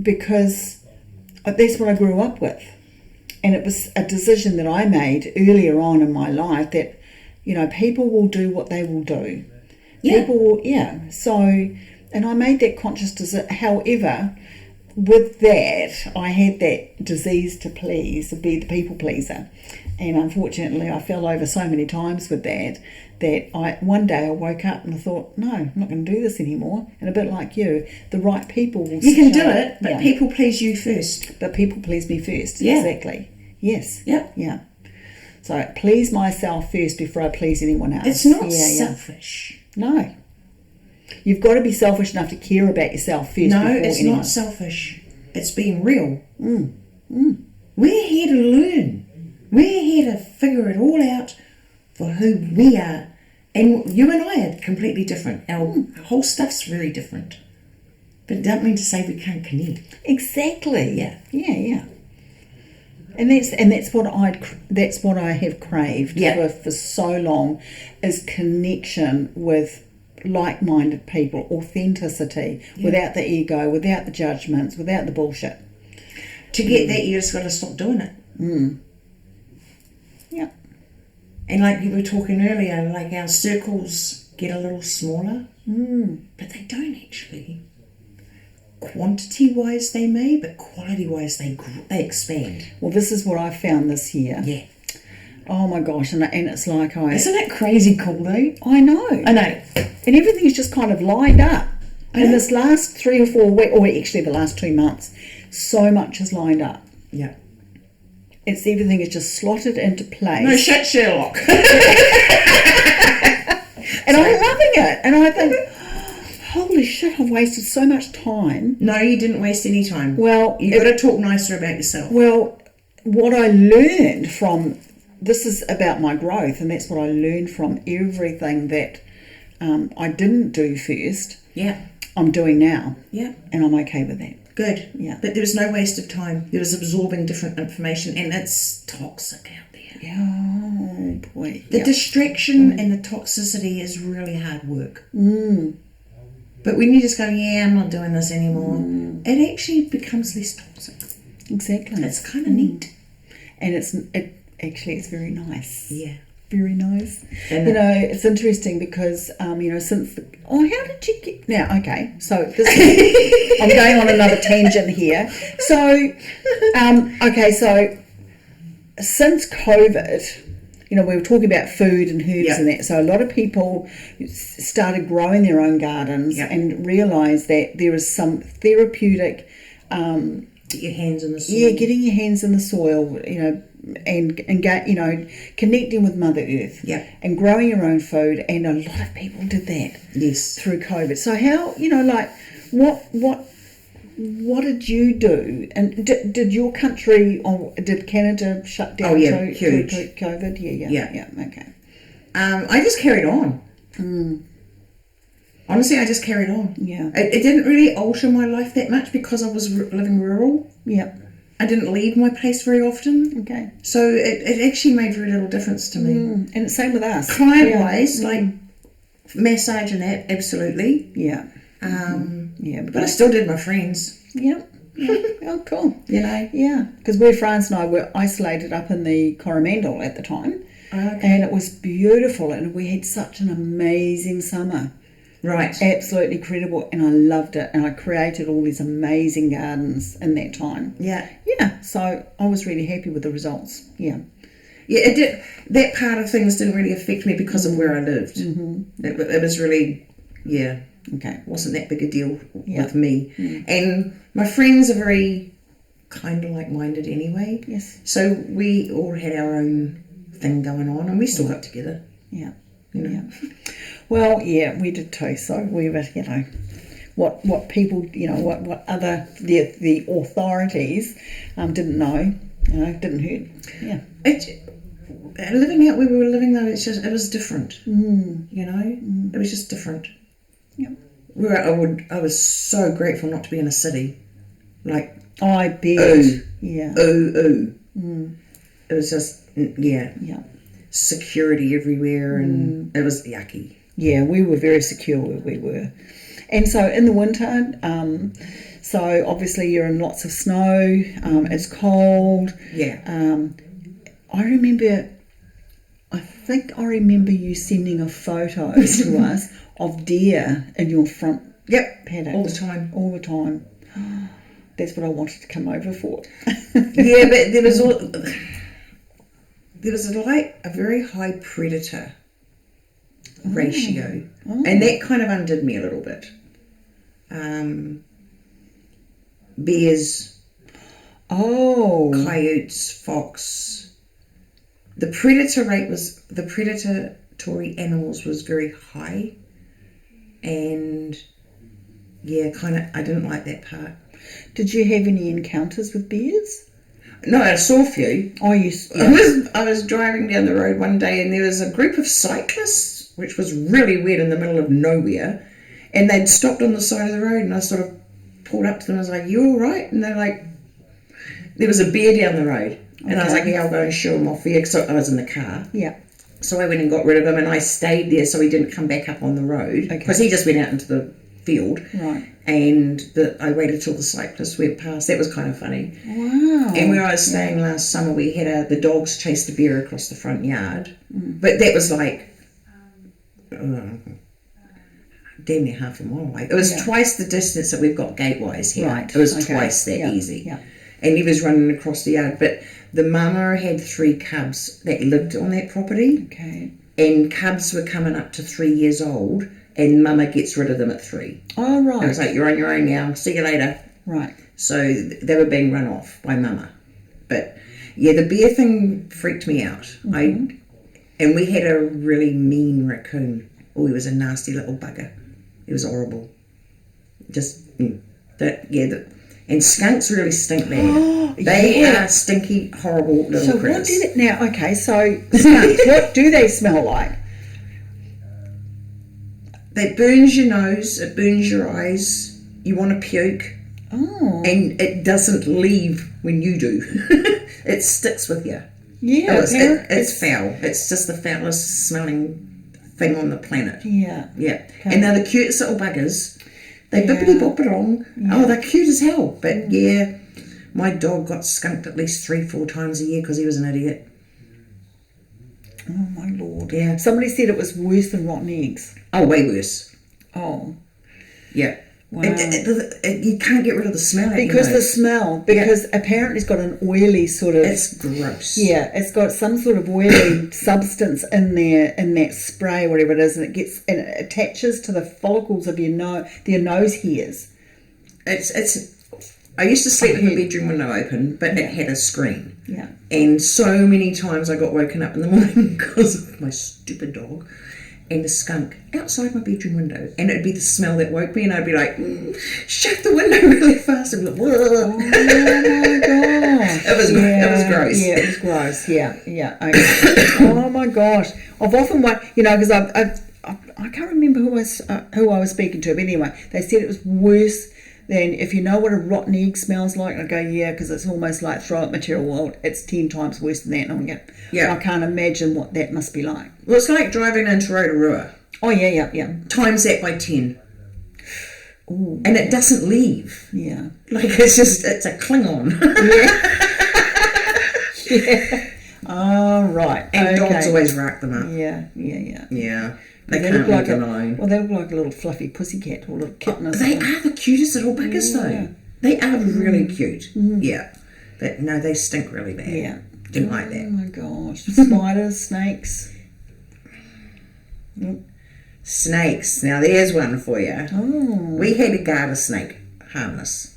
because that's what I grew up with, and it was a decision that I made earlier on in my life that, you know, people will do what they will do.
Yeah.
People will, So, and I made that conscious decision. However, with that, I had that disease to please, to be the people pleaser. And unfortunately, I fell over so many times with that one day I woke up and I thought, no, I'm not going to do this anymore. And a bit like you, the right people will...
You can do it, but people please you first.
But people please me first,
Yeah.
exactly. Yes.
Yeah.
Yeah. So please myself first before I please anyone else.
It's not selfish.
No. You've got to be selfish enough to care about yourself first
No,
before
it's
anyone.
not selfish. It's being real. We're here to learn. We're here to figure it all out for who we are. And you and I are completely different. Our whole stuff's very different. But it doesn't mean to say we can't connect.
Exactly.
Yeah.
Yeah. And that's what I have craved for so long, is connection with like-minded people, authenticity, without the ego, without the judgments, without the bullshit.
To get that, you just got to stop doing it.
Yeah.
And like we were talking earlier, like our circles get a little smaller, but they don't actually. Quantity-wise they may, but quality-wise they expand.
Well, this is what I found this year.
Yeah.
Oh my gosh, and it's like
Isn't it crazy cool though?
I know. And everything's just kind of lined up. In this last 3 or 4 weeks, or actually the last 2 months, so much is lined up.
Yeah.
Everything is just slotted into place.
No shit, Sherlock.
And I'm loving it. And I think, holy shit, I've wasted so much time.
No, you didn't waste any time.
Well,
you've got to talk nicer about yourself.
Well, what I learned from this is about my growth, and that's what I learned from everything that I didn't do first.
Yeah.
I'm doing now.
Yeah.
And I'm okay with that.
Good.
Yeah.
But there was no waste of time. There was absorbing different information, and it's toxic out there.
Yeah, oh boy.
The distraction and the toxicity is really hard work. But when you just go, I'm not doing this anymore, it actually becomes less toxic.
Exactly.
It's kind of neat.
And it's very nice.
Yeah.
Very nice.
And
it's interesting because, since how did you get... Now, okay, so this I'm going on another tangent here. So, so since COVID, we were talking about food and herbs and that. So a lot of people started growing their own gardens and realised that there is some therapeutic
Get your hands in the soil.
Yeah, getting your hands in the soil, and get, connecting with Mother Earth.
Yeah.
And growing your own food, and a lot of people did that.
Yes.
Through COVID. So how, what did you do? And did your country, or did Canada shut down
huge.
through COVID? Yeah, okay.
I just carried on. Honestly, I just carried on.
Yeah.
It didn't really alter my life that much because I was living rural.
Yeah.
I didn't leave my place very often.
Okay.
So it actually made very little difference to me.
And same with us.
Client-wise, massage and that, absolutely.
Yeah.
But I still did my friends.
Yeah. Oh, cool.
Yeah.
Because Franz and I were isolated up in the Coromandel at the time.
Okay.
And it was beautiful, and we had such an amazing summer.
Right.
Absolutely incredible, and I loved it, and I created all these amazing gardens in that time.
Yeah.
Yeah, so I was really happy with the results. Yeah.
Yeah, it did. That part of things didn't really affect me because of where I lived. Mm-hmm. It was really,
okay,
wasn't that big a deal with me. And my friends are very kind of like-minded anyway.
Yes.
So we all had our own thing going on, and we still got together.
Yeah.
Yeah.
Well, yeah, we did too. So we were, what people, what other the authorities didn't know, didn't hurt. Yeah.
Living out where we were living though, it was different. It was just different.
Yeah.
I was so grateful not to be in a city. Like,
I bet.
Yeah. It was just
Yeah.
security everywhere, and it was yucky.
Yeah, we were very secure where we were. And so in the winter, so obviously you're in lots of snow, it's cold.
Yeah.
I think I remember you sending a photo to us of deer in your front paddock.
All the time.
That's what I wanted to come over for.
Yeah, but there was a very high predator ratio, and that kind of undid me a little bit. Bears, coyotes, fox. The predatory animals was very high, and I didn't like that part.
Did you have any encounters with bears?
No, I saw a few.
Oh, yes.
I was driving down the road one day, and there was a group of cyclists, which was really weird, in the middle of nowhere, and they'd stopped on the side of the road, and I sort of pulled up to them. I was like, "You all right?" And they're like, there was a bear down the road, and I was like, "Yeah, I'll go and shoo him off here," because I was in the car.
Yeah.
So I went and got rid of him, and I stayed there so he didn't come back up on the road, because he just went out into the field.
Right.
And I waited till the cyclists went past. That was kind of funny.
Wow.
And where I was staying last summer, we had the dogs chased a bear across the front yard. But that was like damn near half a mile away. It was twice the distance that we've got gate-wise here.
Right.
It was twice that easy.
Yeah.
And he was running across the yard. But the mama had 3 cubs that lived on that property.
Okay.
And cubs were coming up to 3 years old, and mama gets rid of them at 3.
Oh, right.
I was like, "You're on your own now. See you later."
Right.
So they were being run off by mama. But yeah, the bear thing freaked me out. And we had a really mean raccoon. Oh, he was a nasty little bugger. It was horrible. Just and skunks really stink bad. They are stinky, horrible little critters.
So skunks, what do they smell like?
It burns your nose, it burns your eyes, you want to puke, and it doesn't leave when you do. It sticks with you.
Yeah,
it's foul. It's just the foulest smelling thing on the planet.
Yeah.
Yeah. Okay. And they're the cutest little buggers. They bippity bop along. Yeah. Oh, they're cute as hell. But my dog got skunked at least 3-4 times a year because he was an idiot.
Oh my Lord.
Yeah.
Somebody said it was worse than rotten eggs.
Oh, way worse.
Oh.
Yeah.
Wow.
You can't get rid of the smell.
Because the smell. Because apparently it's got an oily sort of...
It's gross.
Yeah, it's got some sort of oily substance in there, in that spray, whatever it is, and it attaches to the follicles of your nose hairs.
It's I used to sleep with the bedroom window open, but it had a screen.
Yeah.
And so many times I got woken up in the morning because of my stupid dog and a skunk outside my bedroom window. And it'd be the smell that woke me, and I'd be like, shut the window really fast. And be like, whoa.
Oh my gosh.
It was gross.
Yeah, it was gross. Yeah. Okay. Oh my gosh. I've often wondered, because I can't remember who I was speaking to, but anyway, they said it was worse than if you know what a rotten egg smells like. I go, yeah, because it's almost like throw-up material. Well, it's 10 times worse than that. And I go, I can't imagine what that must be like.
Well, it's like driving into Rotorua.
Oh, yeah.
Times that by 10.
Ooh,
and it doesn't leave.
Yeah.
Like, it's a Klingon.
Yeah. Oh, right.
And dogs always rack them up.
Yeah.
Yeah. They can't leave them alone.
Well, they look like a little fluffy pussycat or a little kitten or something.
They are the cutest little buggers, though. They are really cute. Yeah. But no, they stink really bad.
Yeah.
Didn't like that.
Oh my gosh. Spiders, snakes.
Snakes. Now, there's one for you.
Oh.
We had a garter snake, harmless.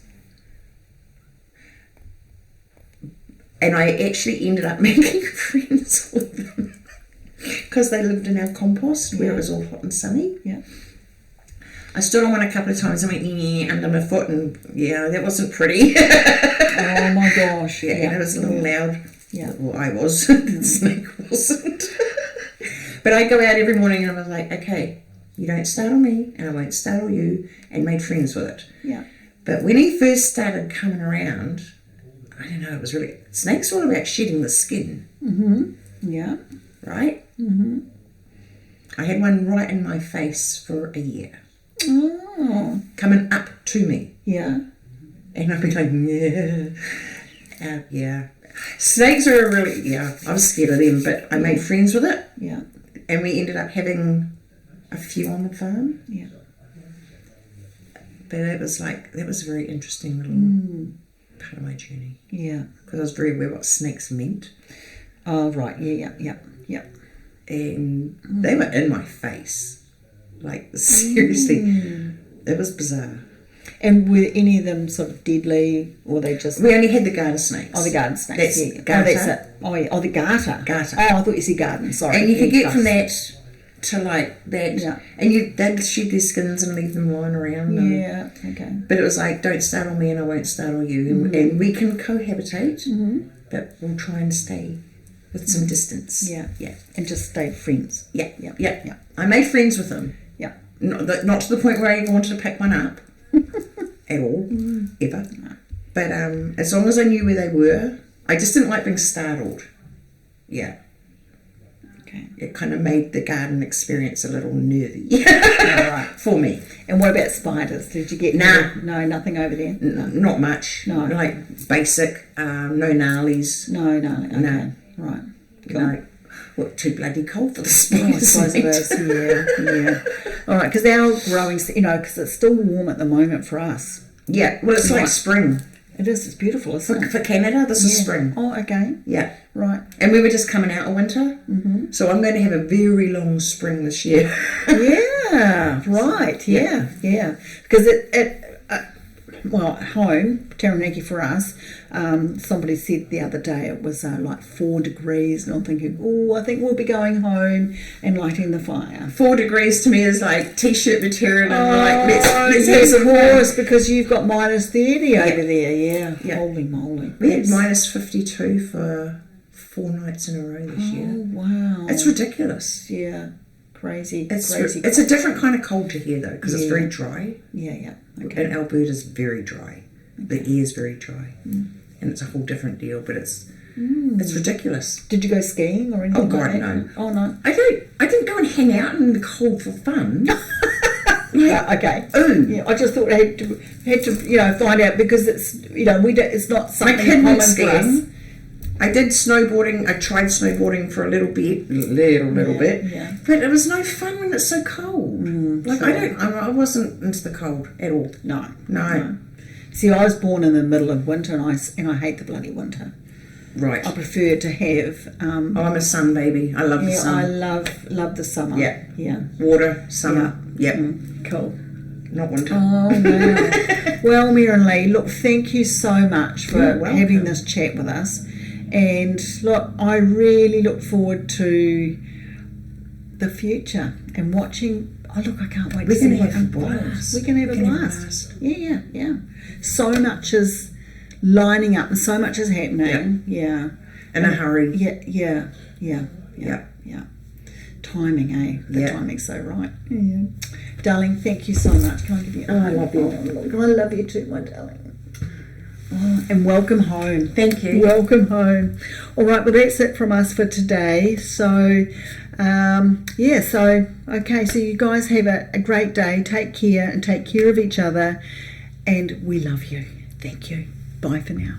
And I actually ended up making friends with them. Because they lived in our compost where it was all hot and sunny.
Yeah.
I stood on one a couple of times and went under my foot, and that wasn't pretty.
Oh my gosh.
Yeah, and it was a little loud.
Yeah.
Well, I was. The snake wasn't. But I go out every morning and I was like, okay, you don't startle me and I won't startle you, and made friends with it.
Yeah.
But when he first started coming around, I don't know, it was really... Snakes are all about shedding the skin.
Mm-hmm. Yeah.
Right?
Mm-hmm.
I had one right in my face for a year.
Oh.
Coming up to me.
Yeah.
And I'd be like, yeah. Snakes are really, I was scared of them, but I made friends with it.
Yeah.
And we ended up having a few on the farm.
Yeah.
But that was a very interesting little part of my journey.
Yeah.
Because I was very aware what snakes meant.
Oh, right. Yeah.
And they were in my face. Like, seriously. It was bizarre.
And were any of them sort of deadly, or they just...
We only had the garter snakes.
Oh, the garden snakes.
That's garter.
Oh, that's it. Oh, yeah. Oh, the garter.
Garter.
Oh, I thought you said garden. Sorry.
And you could get from that to like that.
Yeah.
And they'd shed their skins and leave them lying around.
Yeah, okay.
But it was like, don't startle me and I won't startle you. And we can cohabitate, but we'll try and stay with some distance.
Yeah.
Yeah.
And just stay friends.
Yeah. I made friends with them.
Yeah.
Not to the point where I even wanted to pick one up. At all. Ever. No. But as long as I knew where they were, I just didn't like being startled. Yeah.
Okay.
It kind of made the garden experience a little nervy.
Right.
For me.
And what about spiders? Did you get... No, nothing over there?
No. Not much.
No.
Like basic, no gnarlies.
No. Okay.
No.
Right. Cool.
No. Well, too bloody cold for the
Oh, I
spiders.
suppose it is. Yeah. All right, because our growing, because it's still warm at the moment for us.
Yeah, well, it's like spring.
It is. It's beautiful, isn't it?
For Canada, this is spring.
Oh, okay.
Yeah.
Right.
And we were just coming out of winter, so I'm going to have a very long spring this year.
Yeah. Right. Yeah. Because at home, Taranaki for us, somebody said the other day it was like 4 degrees, and I'm thinking, I think we'll be going home and lighting the fire.
4 degrees to me is like t-shirt material, and we're like, let's have some
course, because you've got minus 30 over there. Yeah. Holy moly.
We had minus 52 for 4 nights in a row this year.
Oh, wow.
It's ridiculous.
Yeah. Crazy.
It's a different kind of cold to here, though, because it's very dry.
Yeah. Okay.
And Alberta's very dry. The air is very dry. And it's a whole different deal, but it's ridiculous.
Did you go skiing or anything?
Oh, God,
like that?
no.
Oh, no.
I didn't go and hang out in the cold for fun.
Okay.
Ooh.
Yeah, I just thought I had to find out, because it's it's not something
My kid
common
went
for us.
skiing. I did snowboarding. I tried snowboarding for a little bit,
Yeah.
but it was no fun when it's so cold.
Sure.
I wasn't into the cold at all.
No. See, I was born in the middle of winter, and I hate the bloody winter.
Right.
I prefer to have.
I'm a sun baby. I love the sun.
I love the summer.
Yeah.
Yeah.
Water, summer. Yeah.
Cool.
not winter.
Oh, wow. Well, Merryn Lee, look, thank you so much for having this chat with us. And look, I really look forward to the future and watching. Oh, look, I can't wait to see what unfolds. We can have a blast. Yeah. So much is lining up and so much is happening. Yeah.
In a hurry.
Yeah. Timing, eh? The timing's so right. Yeah. Darling, thank you so much. Can I give you a
I love you.
I love you too, my darling. Oh, and welcome home.
Thank you.
Welcome home. All right, well, that's it from us for today. So, okay, so you guys have a great day. Take care and take care of each other. And we love you. Thank you. Bye for now.